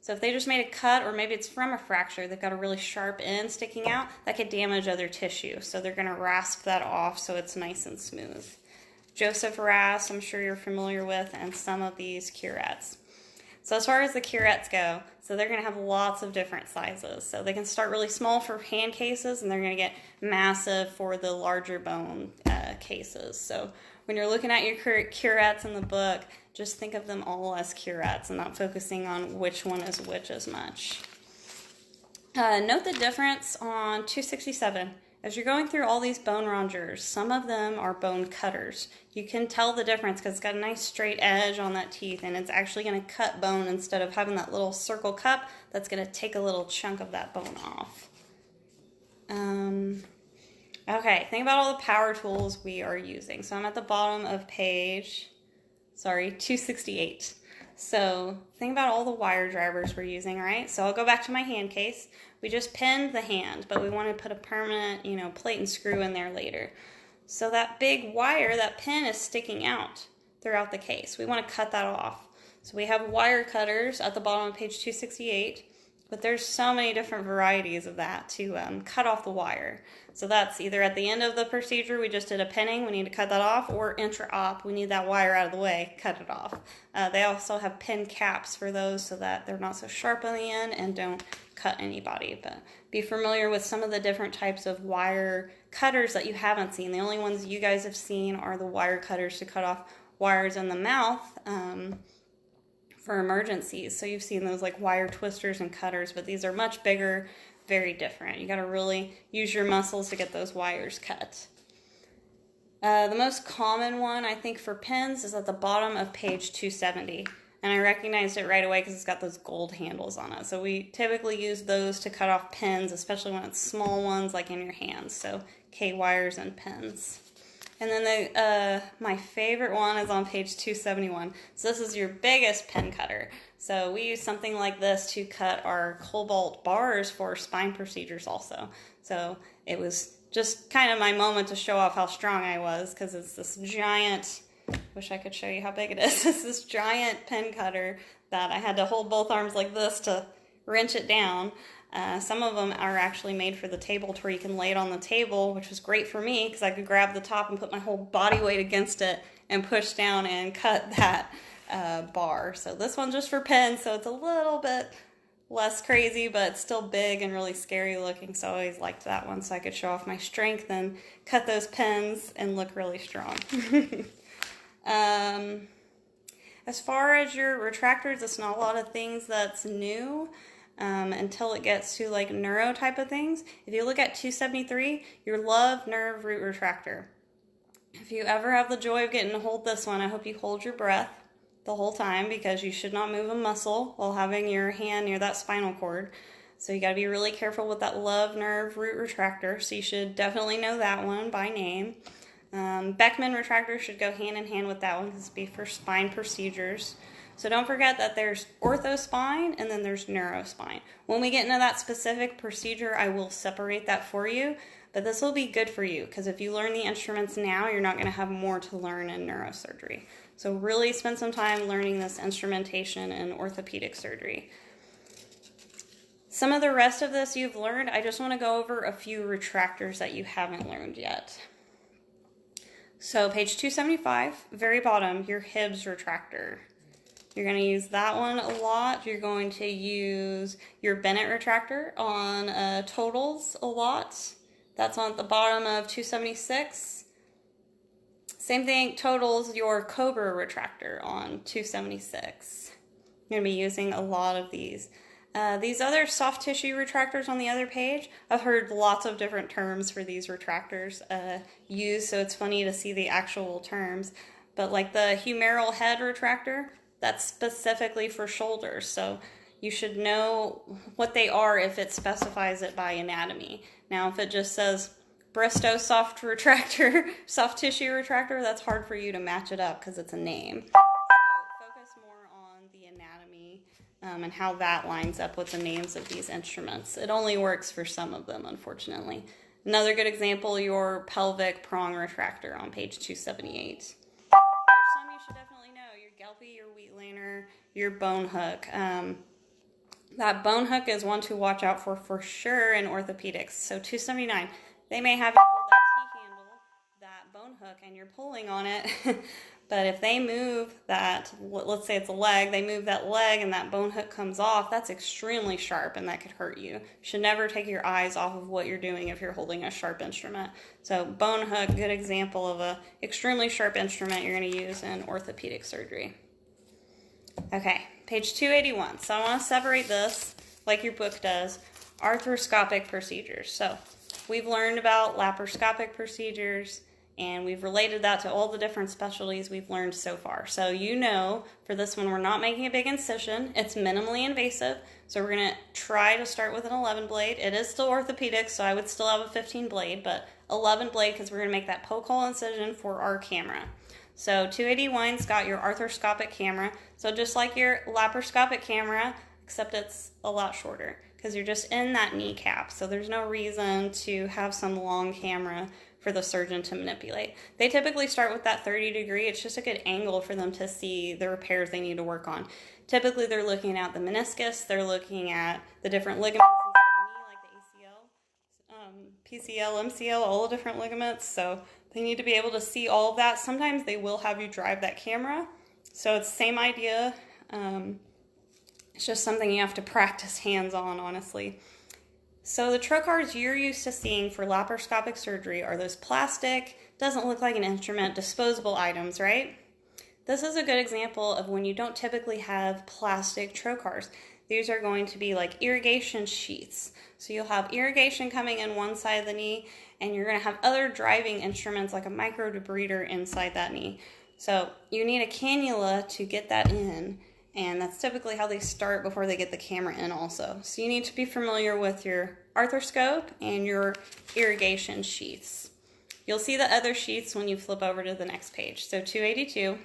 So if they just made a cut, or maybe it's from a fracture, they've got a really sharp end sticking out, that could damage other tissue. So they're going to rasp that off so it's nice and smooth. Joseph rasp, I'm sure you're familiar with, and some of these curettes. So as far as the curettes go, so they're going to have lots of different sizes. So they can start really small for hand cases, and they're going to get massive for the larger bone cases. So when you're looking at your curettes in the book, just think of them all as curettes and not focusing on which one is which as much. Note the difference on 267. As you're going through all these bone rongeurs, some of them are bone cutters. You can tell the difference because it's got a nice straight edge on that teeth, and it's actually going to cut bone instead of having that little circle cup that's going to take a little chunk of that bone off. Okay, think about all the power tools we are using. So I'm at the bottom of page, 268. So think about all the wire drivers we're using, right? So I'll go back to my hand case. We just pinned the hand, but we want to put a permanent, plate and screw in there later. So that big wire, that pin is sticking out throughout the case. We want to cut that off. So we have wire cutters at the bottom of page 268, but there's so many different varieties of that to cut off the wire. So that's either at the end of the procedure, we just did a pinning, we need to cut that off, or intra-op, we need that wire out of the way, cut it off. They also have pin caps for those so that they're not so sharp on the end and don't cut anybody. But be familiar with some of the different types of wire cutters that you haven't seen. The only ones you guys have seen are the wire cutters to cut off wires in the mouth for emergencies. So you've seen those like wire twisters and cutters, but these are much bigger, very different. You got to really use your muscles to get those wires cut. The most common one, I think, for pins is at the bottom of page 270. And I recognized it right away because it's got those gold handles on it. So we typically use those to cut off pins, especially when it's small ones like in your hands. So K-wires and pins. And then my favorite one is on page 271. So this is your biggest pin cutter. So we use something like this to cut our cobalt bars for spine procedures also. So it was just kind of my moment to show off how strong I was, because it's this giant, wish I could show you how big it is. It's this giant pin cutter that I had to hold both arms like this to wrench it down. Some of them are actually made for the table to where you can lay it on the table, which was great for me because I could grab the top and put my whole body weight against it and push down and cut that bar. So this one's just for pins, so it's a little bit less crazy, but it's still big and really scary looking. So I always liked that one so I could show off my strength and cut those pins and look really strong. As far as your retractors, it's not a lot of things that's new. Until it gets to like neuro type of things. If you look at 273, your love nerve root retractor. If you ever have the joy of getting to hold this one, I hope you hold your breath the whole time, because you should not move a muscle while having your hand near that spinal cord. So you got to be really careful with that love nerve root retractor. So you should definitely know that one by name. Beckman retractor should go hand in hand with that one because it'd be for spine procedures. So don't forget that there's ortho spine and then there's neuro spine. When we get into that specific procedure, I will separate that for you, but this will be good for you because if you learn the instruments now, you're not going to have more to learn in neurosurgery. So really spend some time learning this instrumentation in orthopedic surgery. Some of the rest of this you've learned, I just want to go over a few retractors that you haven't learned yet. So page 275, very bottom, your Hibbs retractor. You're going to use that one a lot. You're going to use your Bennett retractor on totals a lot. That's on the bottom of 276. Same thing, totals your Cobra retractor on 276. I'm going to be using a lot of these. These other soft tissue retractors on the other page, I've heard lots of different terms for these retractors used, so it's funny to see the actual terms. But like the humeral head retractor, that's specifically for shoulders, so you should know what they are if it specifies it by anatomy. Now, if it just says Bristow soft retractor, soft tissue retractor, that's hard for you to match it up because it's a name. So focus more on the anatomy and how that lines up with the names of these instruments. It only works for some of them, unfortunately. Another good example, your pelvic prong retractor on page 278. There's some you should definitely know, your Gelpy, your Wheatlander, your bone hook. That bone hook is one to watch out for sure in orthopedics. So 279, they may have you pull that T-handle, that bone hook, and you're pulling on it. But if they move that, let's say it's a leg, they move that leg and that bone hook comes off, that's extremely sharp and that could hurt you. You should never take your eyes off of what you're doing if you're holding a sharp instrument. So bone hook, good example of a extremely sharp instrument you're going to use in orthopedic surgery. Okay, page 281. So I want to separate this, like your book does, arthroscopic procedures. So we've learned about laparoscopic procedures, and we've related that to all the different specialties we've learned so far. So you know, for this one, we're not making a big incision. It's minimally invasive. So we're going to try to start with an 11 blade. It is still orthopedic, so I would still have a 15 blade, but 11 blade because we're going to make that poke hole incision for our camera. So 281's got your arthroscopic camera. So just like your laparoscopic camera, except it's a lot shorter because you're just in that kneecap. So there's no reason to have some long camera for the surgeon to manipulate. They typically start with that 30 degree. It's just a good angle for them to see the repairs they need to work on. Typically they're looking at the meniscus, they're looking at the different ligaments inside the knee, like the ACL, PCL, MCL, all the different ligaments. So they need to be able to see all of that. Sometimes they will have you drive that camera. So it's the same idea. It's just something you have to practice hands-on, honestly. So the trocars you're used to seeing for laparoscopic surgery are those plastic, doesn't look like an instrument, disposable items, right? This is a good example of when you don't typically have plastic trocars. These are going to be like irrigation sheaths. So you'll have irrigation coming in one side of the knee, and you're going to have other driving instruments like a microdebrider inside that knee. So you need a cannula to get that in, and that's typically how they start before they get the camera in also. So you need to be familiar with your arthroscope and your irrigation sheaths. You'll see the other sheaths when you flip over to the next page. So 282,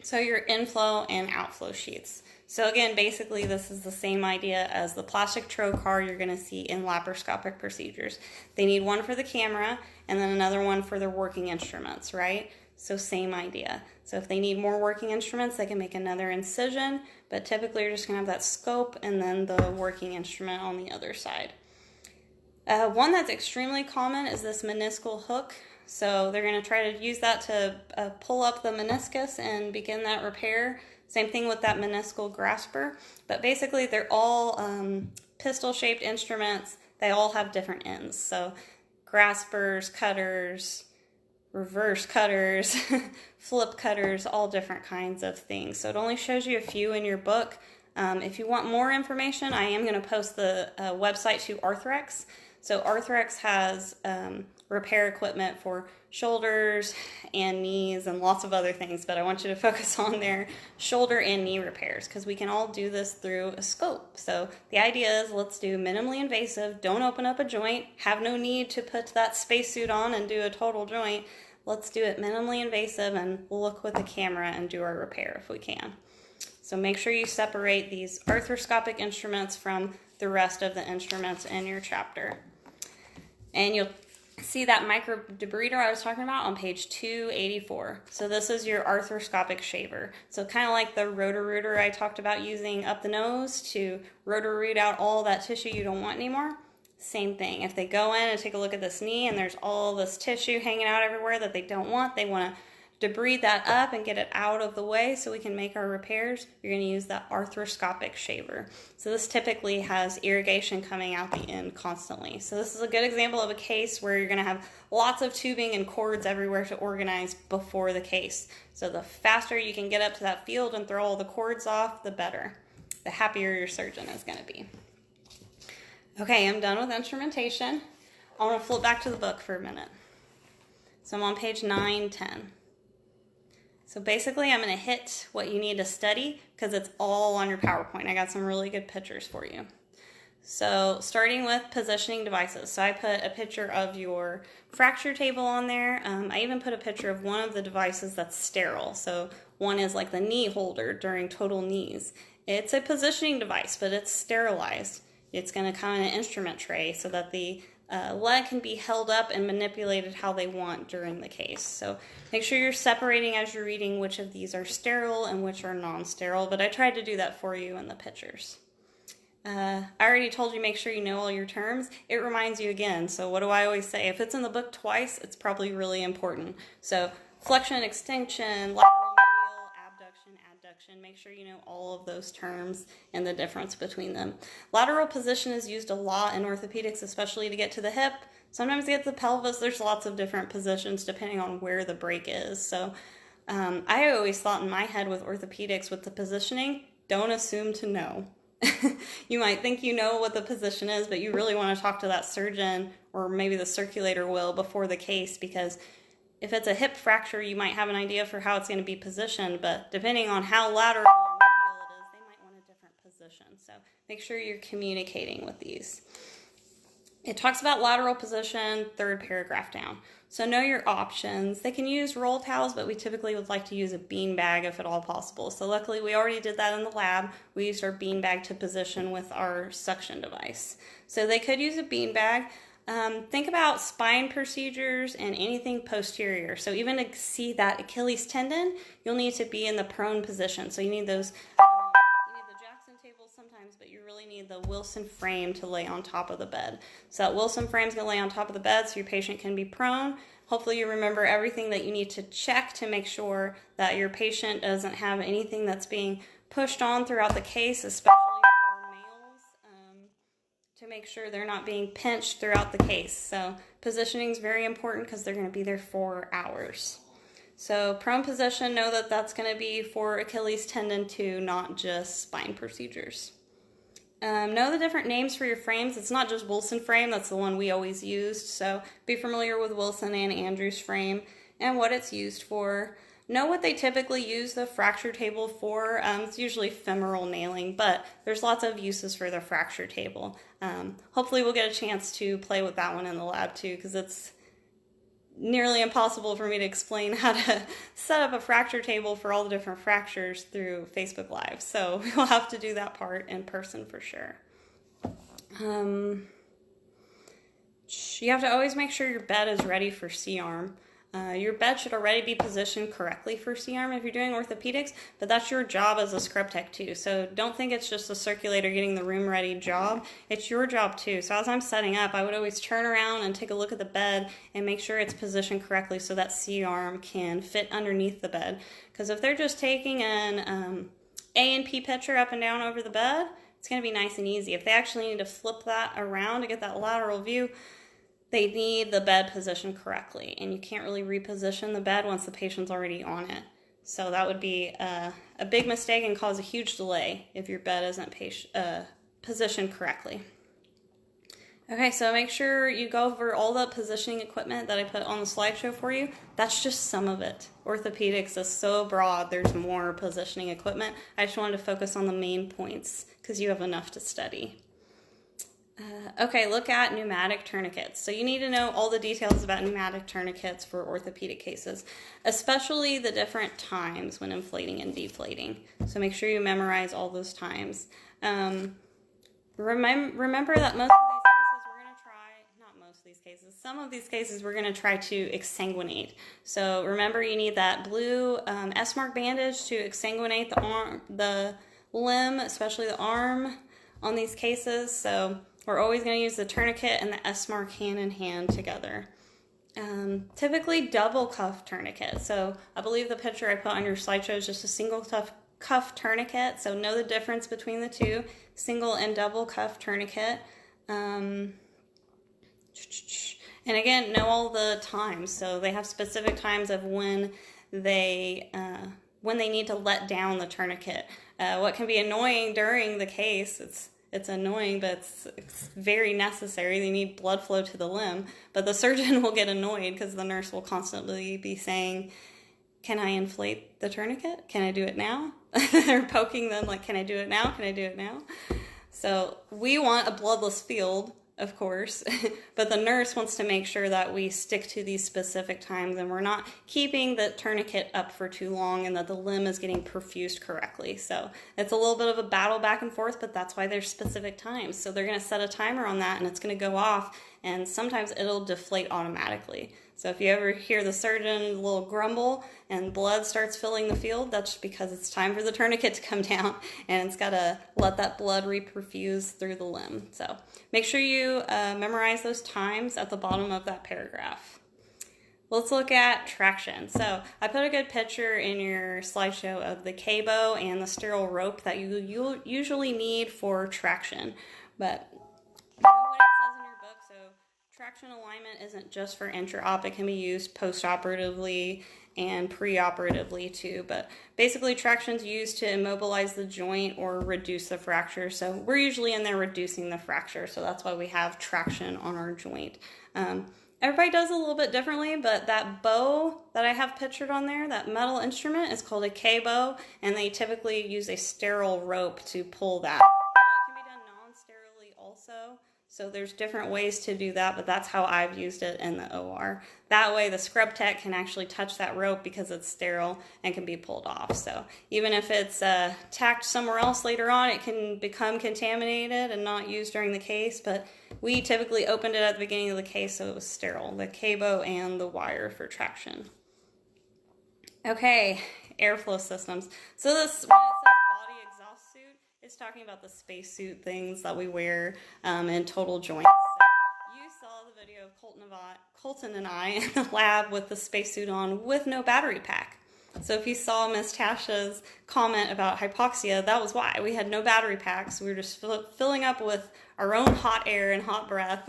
so your inflow and outflow sheaths. So again, basically this is the same idea as the plastic trocar you're going to see in laparoscopic procedures. They need one for the camera and then another one for their working instruments, right? So same idea. So if they need more working instruments, they can make another incision, but typically you're just going to have that scope and then the working instrument on the other side. One that's extremely common is this meniscal hook. So they're going to try to use that to pull up the meniscus and begin that repair. Same thing with that meniscal grasper, but basically they're all pistol-shaped instruments. They all have different ends. So graspers, cutters, reverse cutters, flip cutters, all different kinds of things. So it only shows you a few in your book. If you want more information, I am going to post the website to Arthrex. So Arthrex has repair equipment for shoulders and knees and lots of other things, but I want you to focus on their shoulder and knee repairs because we can all do this through a scope. So the idea is let's do minimally invasive, don't open up a joint, have no need to put that spacesuit on and do a total joint. Let's do it minimally invasive and look with the camera and do our repair if we can. So make sure you separate these arthroscopic instruments from the rest of the instruments in your chapter. And you'll see that microdebrider I was talking about on page 284. So this is your arthroscopic shaver. So kind of like the rotor-rooter I talked about using up the nose to rotor-root out all that tissue you don't want anymore. Same thing. If they go in and take a look at this knee and there's all this tissue hanging out everywhere that they don't want, they want to To breathe that up and get it out of the way so we can make our repairs, you're going to use that arthroscopic shaver. So this typically has irrigation coming out the end constantly. So this is a good example of a case where you're going to have lots of tubing and cords everywhere to organize before the case. So the faster you can get up to that field and throw all the cords off, the better. The happier your surgeon is going to be. Okay, I'm done with instrumentation. I want to flip back to the book for a minute. So I'm on page 910. So basically, I'm going to hit what you need to study because it's all on your PowerPoint. I got some really good pictures for you. So starting with positioning devices. So I put a picture of your fracture table on there. I even put a picture of one of the devices that's sterile. So one is like the knee holder during total knees. It's a positioning device, but it's sterilized. It's going to come in an instrument tray so that the leg can be held up and manipulated how they want during the case. So make sure you're separating as you're reading which of these are sterile and which are non-sterile, but I tried to do that for you in the pictures. I already told you make sure you know all your terms. It reminds you again. So what do I always say? If it's in the book twice, it's probably really important. So flexion, extension, lateral, medial, abduction, adduction. Make sure you know all of those terms and the difference between them. Lateral position is used a lot in orthopedics, especially to get to the hip. Sometimes to get to the pelvis. There's lots of different positions depending on where the break is. So I always thought in my head with orthopedics, with the positioning, don't assume to know. You might think you know what the position is, but you really want to talk to that surgeon, or maybe the circulator will, before the case, because if it's a hip fracture, you might have an idea for how it's going to be positioned, but depending on how lateral or medial it is, they might want a different position. So make sure you're communicating with these. It talks about lateral position, third paragraph down. So know your options. They can use roll towels, but we typically would like to use a bean bag if at all possible. So luckily we already did that in the lab. We used our bean bag to position with our suction device. So they could use a bean bag. Think about spine procedures and anything posterior. So even to see that Achilles tendon, you'll need to be in the prone position. So you need those, you need the Jackson tables sometimes, but you really need the Wilson frame to lay on top of the bed. So that Wilson frame is going to lay on top of the bed so your patient can be prone. Hopefully you remember everything that you need to check to make sure that your patient doesn't have anything that's being pushed on throughout the case, especially for males, to make sure they're not being pinched throughout the case. So positioning is very important because they're going to be there 4 hours. So prone position, know that that's going to be for Achilles tendon too, not just spine procedures. Know the different names for your frames. It's not just Wilson frame, that's the one we always used. So be familiar with Wilson and Andrews frame and what it's used for. Know what they typically use the fracture table for. It's usually femoral nailing, but there's lots of uses for the fracture table. Hopefully we'll get a chance to play with that one in the lab too, because it's nearly impossible for me to explain how to set up a fracture table for all the different fractures through Facebook Live. So we'll have to do that part in person for sure. You have to always make sure your bed is ready for C-arm. Your bed should already be positioned correctly for C-arm if you're doing orthopedics, but that's your job as a scrub tech too. So don't think it's just a circulator getting the room ready job. It's your job too. So as I'm setting up, I would always turn around and take a look at the bed and make sure it's positioned correctly so that C-arm can fit underneath the bed. Because if they're just taking an A and P picture up and down over the bed, it's going to be nice and easy. If they actually need to flip that around to get that lateral view, they need the bed positioned correctly, and you can't really reposition the bed once the patient's already on it. So that would be a big mistake and cause a huge delay if your bed isn't positioned correctly. Okay, so make sure you go over all the positioning equipment that I put on the slideshow for you. That's just some of it. Orthopedics is so broad, there's more positioning equipment. I just wanted to focus on the main points because you have enough to study. Okay, look at pneumatic tourniquets. So you need to know all the details about pneumatic tourniquets for orthopedic cases, especially the different times when inflating and deflating. So make sure you memorize all those times. Remember that some of these cases we're going to try to exsanguinate. So remember you need that blue S-mark bandage to exsanguinate the limb, especially the arm on these cases. So we're always going to use the tourniquet and the S-mark hand in hand together. Typically double cuff tourniquet. So I believe the picture I put on your slideshow is just a single cuff tourniquet. So know the difference between the two, single and double cuff tourniquet. And again, know all the times. So they have specific times of when they need to let down the tourniquet. What can be annoying during the case, it's annoying, but it's very necessary. They need blood flow to the limb, but the surgeon will get annoyed because the nurse will constantly be saying, can I inflate the tourniquet? Can I do it now? They're poking them like, can I do it now? Can I do it now? So we want a bloodless field, of course, but the nurse wants to make sure that we stick to these specific times and we're not keeping the tourniquet up for too long and that the limb is getting perfused correctly. So it's a little bit of a battle back and forth, but that's why there's specific times. So they're going to set a timer on that and it's going to go off, and sometimes it'll deflate automatically. So if you ever hear the surgeon a little grumble and blood starts filling the field, that's just because it's time for the tourniquet to come down and it's got to let that blood reperfuse through the limb. So make sure you memorize those times at the bottom of that paragraph. Let's look at traction. So I put a good picture in your slideshow of the cabo and the sterile rope that you usually need for traction. But you know what it says in your book, so traction alignment isn't just for intra-op, it can be used post-operatively and pre-operatively too, but basically traction is used to immobilize the joint or reduce the fracture. So we're usually in there reducing the fracture, so that's why we have traction on our joint. Everybody does it a little bit differently, but that bow that I have pictured on there, that metal instrument, is called a K-bow, and they typically use a sterile rope to pull that. It can be done non-sterilely also. So there's different ways to do that, but that's how I've used it in the OR. That way the scrub tech can actually touch that rope because it's sterile and can be pulled off. So even if it's tacked somewhere else later on, it can become contaminated and not used during the case, but we typically opened it at the beginning of the case so it was sterile, the cabo and the wire for traction. Okay, airflow systems. So this, when it says body exhaust suit, it's talking about the spacesuit things that we wear in total joints. So you saw the video of Colton and I in the lab with the spacesuit on with no battery pack. So if you saw Miss Tasha's comment about hypoxia, that was why. We had no battery packs. We were just filling up with our own hot air and hot breath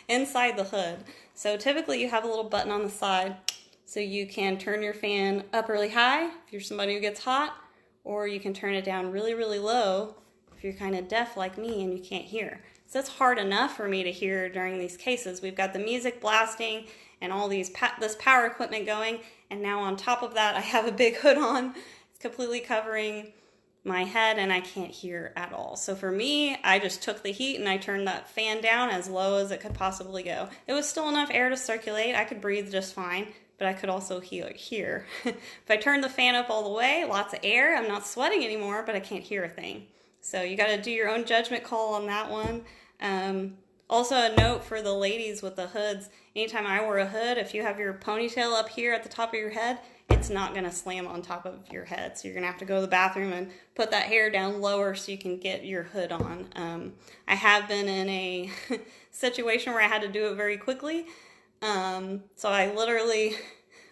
inside the hood. So typically you have a little button on the side so you can turn your fan up really high if you're somebody who gets hot, or you can turn it down really, really low if you're kind of deaf like me and you can't hear. So it's hard enough for me to hear during these cases. We've got the music blasting and all these this power equipment going, and now on top of that I have a big hood on. It's completely covering my head and I can't hear at all. So for me, I just took the heat and I turned that fan down as low as it could possibly go. It was still enough air to circulate. I could breathe just fine, but I could also hear. If I turn the fan up all the way, lots of air, I'm not sweating anymore, but I can't hear a thing. So you got to do your own judgment call on that one. Also a note for the ladies with the hoods, anytime I wear a hood, if you have your ponytail up here at the top of your head, it's not going to slam on top of your head. So you're going to have to go to the bathroom and put that hair down lower so you can get your hood on. I have been in a situation where I had to do it very quickly. So I literally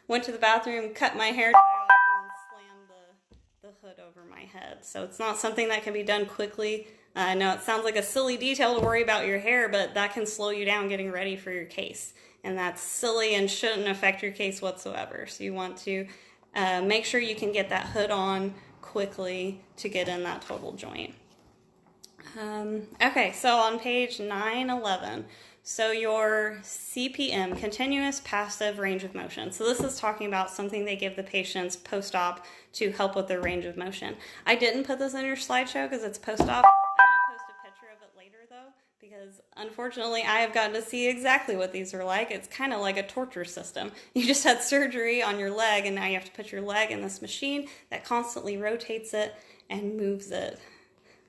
went to the bathroom, cut my hair off, and slammed the hood over my head. So it's not something that can be done quickly. I know it sounds like a silly detail to worry about your hair, but that can slow you down getting ready for your case. And that's silly and shouldn't affect your case whatsoever. So you want to make sure you can get that hood on quickly to get in that total joint. Okay, so on page 911, so your CPM, continuous passive range of motion. So this is talking about something they give the patients post-op to help with their range of motion. I didn't put this in your slideshow because it's post-op. I'm going to post a picture of it later though, because unfortunately I have gotten to see exactly what these are like. It's kind of like a torture system. You just had surgery on your leg and now you have to put your leg in this machine that constantly rotates it and moves it.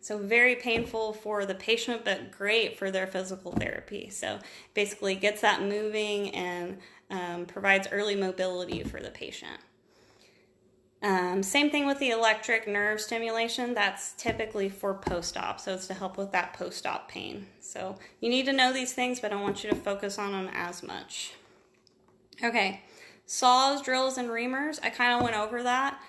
So very painful for the patient, but great for their physical therapy. So basically gets that moving and provides early mobility for the patient. Same thing with the electric nerve stimulation. That's typically for post-op, so it's to help with that post-op pain. So you need to know these things, but I don't want you to focus on them as much. Okay, saws, drills, and reamers. I kind of went over that.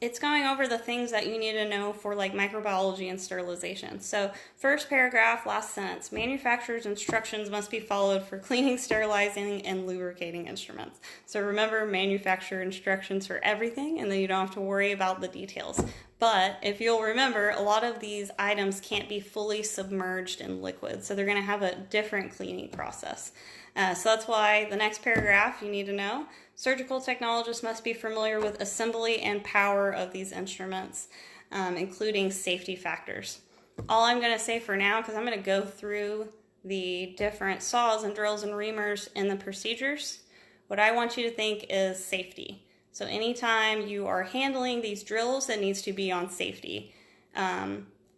It's going over the things that you need to know for like microbiology and sterilization. So first paragraph, last sentence, manufacturer's instructions must be followed for cleaning, sterilizing, and lubricating instruments. So remember manufacturer instructions for everything, and then you don't have to worry about the details. But if you'll remember, a lot of these items can't be fully submerged in liquid, so they're going to have a different cleaning process. So that's why the next paragraph you need to know. Surgical technologists must be familiar with assembly and power of these instruments, including safety factors. All I'm going to say for now, because I'm going to go through the different saws and drills and reamers in the procedures, what I want you to think is safety. So anytime you are handling these drills, it needs to be on safety.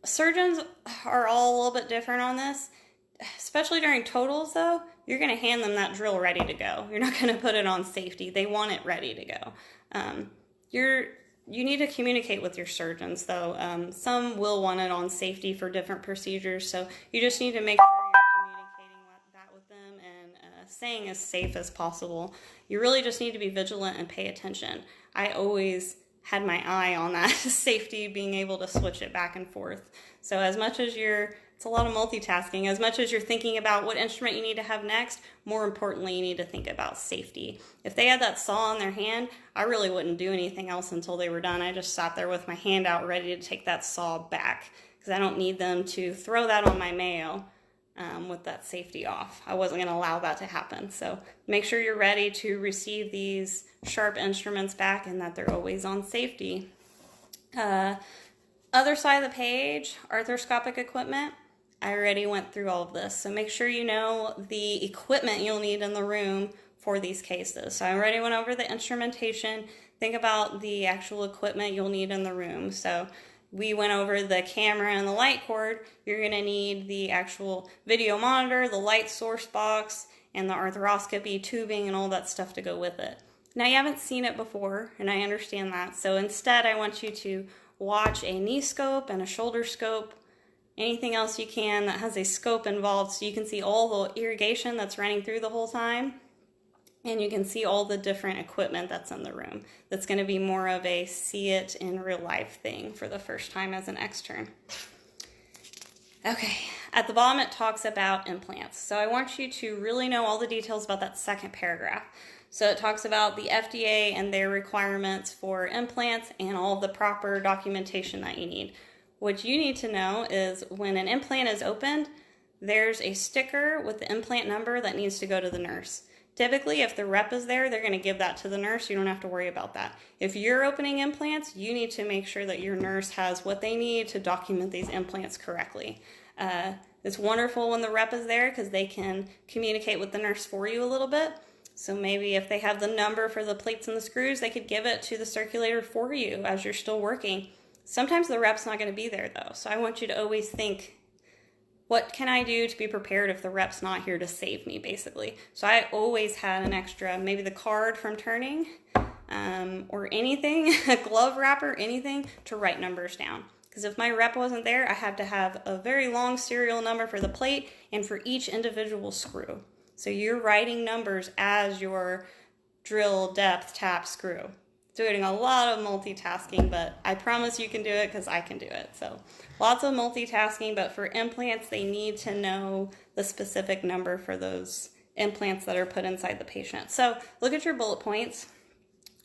Surgeons are all a little bit different on this. Especially during totals, though, you're going to hand them that drill ready to go. You're not going to put it on safety. They want it ready to go. You need to communicate with your surgeons, though. Some will want it on safety for different procedures, so you just need to make sure you're communicating that with them and staying as safe as possible. You really just need to be vigilant and pay attention. I always had my eye on that safety, being able to switch it back and forth. So as much as it's a lot of multitasking. As much as you're thinking about what instrument you need to have next, more importantly, you need to think about safety. If they had that saw in their hand, I really wouldn't do anything else until they were done. I just sat there with my hand out ready to take that saw back because I don't need them to throw that on my Mayo with that safety off. I wasn't going to allow that to happen. So make sure you're ready to receive these sharp instruments back and that they're always on safety. Other side of the page, arthroscopic equipment. I already went through all of this, so make sure you know the equipment you'll need in the room for these cases. So I already went over the instrumentation. Think about the actual equipment you'll need in the room. So we went over the camera and the light cord. You're going to need the actual video monitor, the light source box, and the arthroscopy tubing and all that stuff to go with it. Now, you haven't seen it before, and I understand that. So instead, I want you to watch a knee scope and a shoulder scope, anything else you can that has a scope involved so you can see all the irrigation that's running through the whole time, and you can see all the different equipment that's in the room. That's going to be more of a see it in real life thing for the first time as an extern. Okay, at the bottom it talks about implants. So I want you to really know all the details about that second paragraph. So it talks about the FDA and their requirements for implants and all of the proper documentation that you need. What you need to know is when an implant is opened, there's a sticker with the implant number that needs to go to the nurse. Typically, if the rep is there, they're going to give that to the nurse. You don't have to worry about that. If you're opening implants, you need to make sure that your nurse has what they need to document these implants correctly. It's wonderful when the rep is there because they can communicate with the nurse for you a little bit. So maybe if they have the number for the plates and the screws, they could give it to the circulator for you as you're still working. Sometimes the rep's not going to be there though, so I want you to always think, what can I do to be prepared if the rep's not here to save me, basically? So I always had an extra, maybe the card from turning, or anything, a glove wrapper, anything to write numbers down. Because if my rep wasn't there, I had to have a very long serial number for the plate and for each individual screw. So you're writing numbers as your drill, depth, tap, screw. Doing a lot of multitasking, but I promise you can do it because I can do it. So lots of multitasking, but for implants, they need to know the specific number for those implants that are put inside the patient. So look at your bullet points.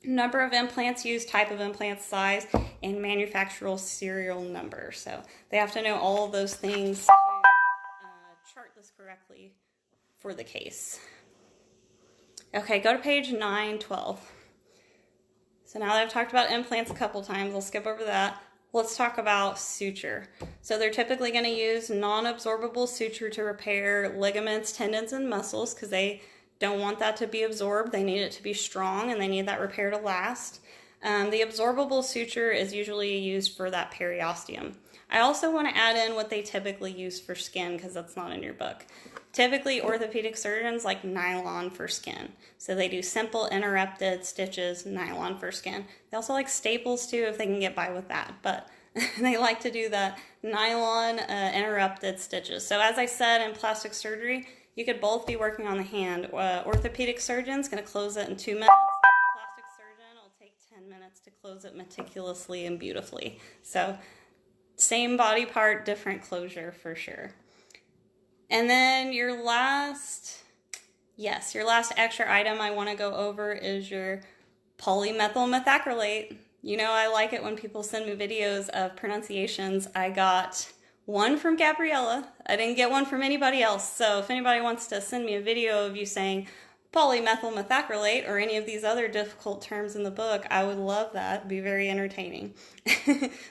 Number of implants used, type of implant, size, and manufacturer serial number. So they have to know all of those things to chart this correctly for the case. Okay, go to page 912. So now that I've talked about implants a couple times, I'll skip over that. Let's talk about suture. So they're typically going to use non-absorbable suture to repair ligaments, tendons, and muscles because they don't want that to be absorbed. They need it to be strong and they need that repair to last. The absorbable suture is usually used for that periosteum. I also want to add in what they typically use for skin because that's not in your book. Typically, orthopedic surgeons like nylon for skin. So they do simple interrupted stitches, nylon for skin. They also like staples too if they can get by with that. But they like to do that nylon interrupted stitches. So as I said in plastic surgery, you could both be working on the hand. Orthopedic surgeon's going to close it in 2 minutes. Plastic surgeon will take 10 minutes to close it meticulously and beautifully. So same body part, different closure for sure. And then your last extra item I want to go over is your polymethyl methacrylate. You know, I like it when people send me videos of pronunciations. I got one from Gabriella. I didn't get one from anybody else. So if anybody wants to send me a video of you saying polymethyl methacrylate or any of these other difficult terms in the book, I would love that. It'd be very entertaining.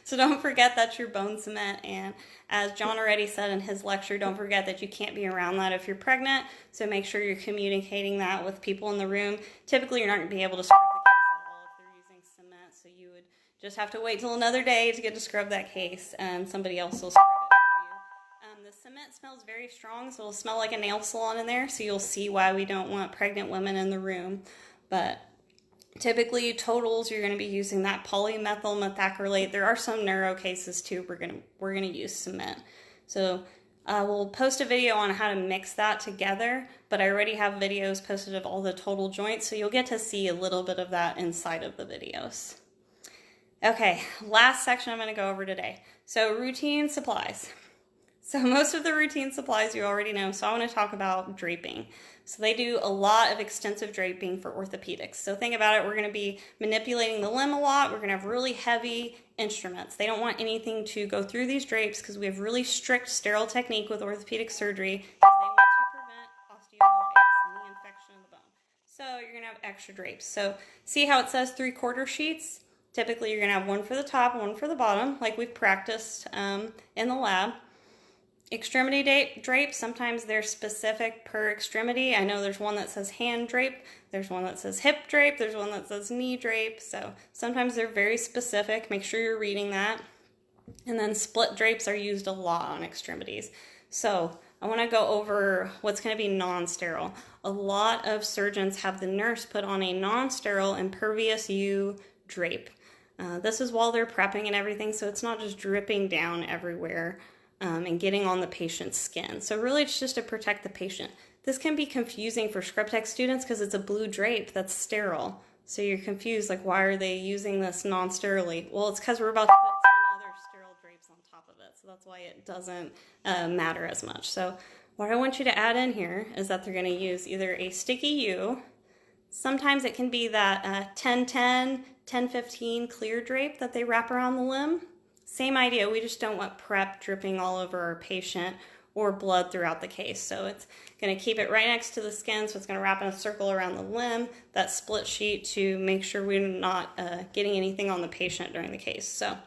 So don't forget that's your bone cement. And as John already said in his lecture, don't forget that you can't be around that if you're pregnant. So make sure you're communicating that with people in the room. Typically, you're not going to be able to scrub the case at all if they're using cement. So you would just have to wait till another day to get to scrub that case, and somebody else will scrub it for you. The cement smells very strong, so it'll smell like a nail salon in there. So you'll see why we don't want pregnant women in the room. But typically, totals, you're going to be using that polymethyl methacrylate. There are some neuro cases too. We're gonna use cement. So we'll post a video on how to mix that together, but I already have videos posted of all the total joints, so you'll get to see a little bit of that inside of the videos. Okay, last section I'm going to go over today. So routine supplies. So most of the routine supplies you already know, so I want to talk about draping. So they do a lot of extensive draping for orthopedics. So think about it, we're going to be manipulating the limb a lot. We're going to have really heavy instruments. They don't want anything to go through these drapes because we have really strict sterile technique with orthopedic surgery because they want to prevent osteomyelitis and the infection of the bone. So you're going to have extra drapes. So see how it says 3/4 sheets? Typically you're going to have one for the top and one for the bottom, like we've practiced in the lab. Extremity drapes, sometimes they're specific per extremity. I know there's one that says hand drape, there's one that says hip drape, there's one that says knee drape. So sometimes they're very specific. Make sure you're reading that. And then split drapes are used a lot on extremities. So I want to go over what's going to be non-sterile. A lot of surgeons have the nurse put on a non-sterile impervious U drape. This is while they're prepping and everything, so it's not just dripping down everywhere and getting on the patient's skin. So really it's just to protect the patient. This can be confusing for script tech students because it's a blue drape that's sterile. So you're confused, like why are they using this non-sterilely? Well, it's because we're about to put 10 other sterile drapes on top of it. So that's why it doesn't matter as much. So what I want you to add in here is that they're going to use either a sticky U. Sometimes it can be that 10-10, 10-15 clear drape that they wrap around the limb. Same idea, we just don't want prep dripping all over our patient or blood throughout the case. So it's going to keep it right next to the skin, so it's going to wrap in a circle around the limb, that split sheet, to make sure we're not getting anything on the patient during the case. So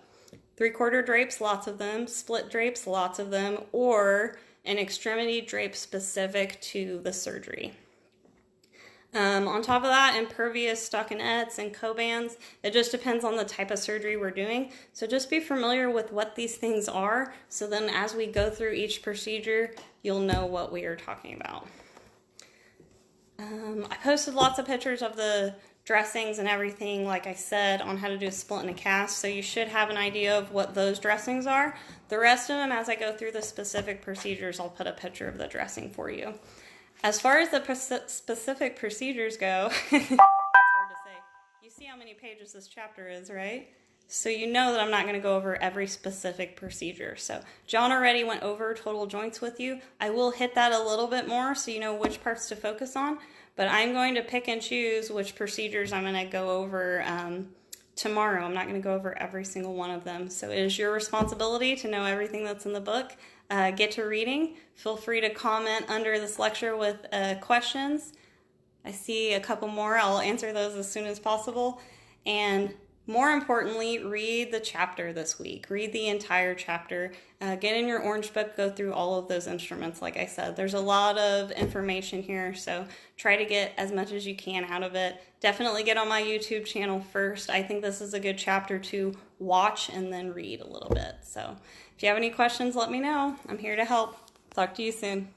3/4 drapes, lots of them. Split drapes, lots of them. Or an extremity drape specific to the surgery. On top of that, impervious stockinettes and cobands. It just depends on the type of surgery we're doing. So just be familiar with what these things are, so then as we go through each procedure, you'll know what we are talking about. I posted lots of pictures of the dressings and everything, like I said, on how to do a split and a cast, so you should have an idea of what those dressings are. The rest of them, as I go through the specific procedures, I'll put a picture of the dressing for you. As far as the specific procedures go, it's hard to say. You see how many pages this chapter is, right? So you know that I'm not going to go over every specific procedure. So John already went over total joints with you. I will hit that a little bit more so you know which parts to focus on, but I'm going to pick and choose which procedures I'm going to go over tomorrow. I'm not going to go over every single one of them. So it is your responsibility to know everything that's in the book. Get to reading. Feel free to comment under this lecture with questions. I see a couple more. I'll answer those as soon as possible. And more importantly, read the chapter this week. Read the entire chapter. Get in your orange book, go through all of those instruments. Like I said, there's a lot of information here, so try to get as much as you can out of it. Definitely get on my YouTube channel first. I think this is a good chapter to watch and then read a little bit. So if you have any questions, let me know. I'm here to help. Talk to you soon.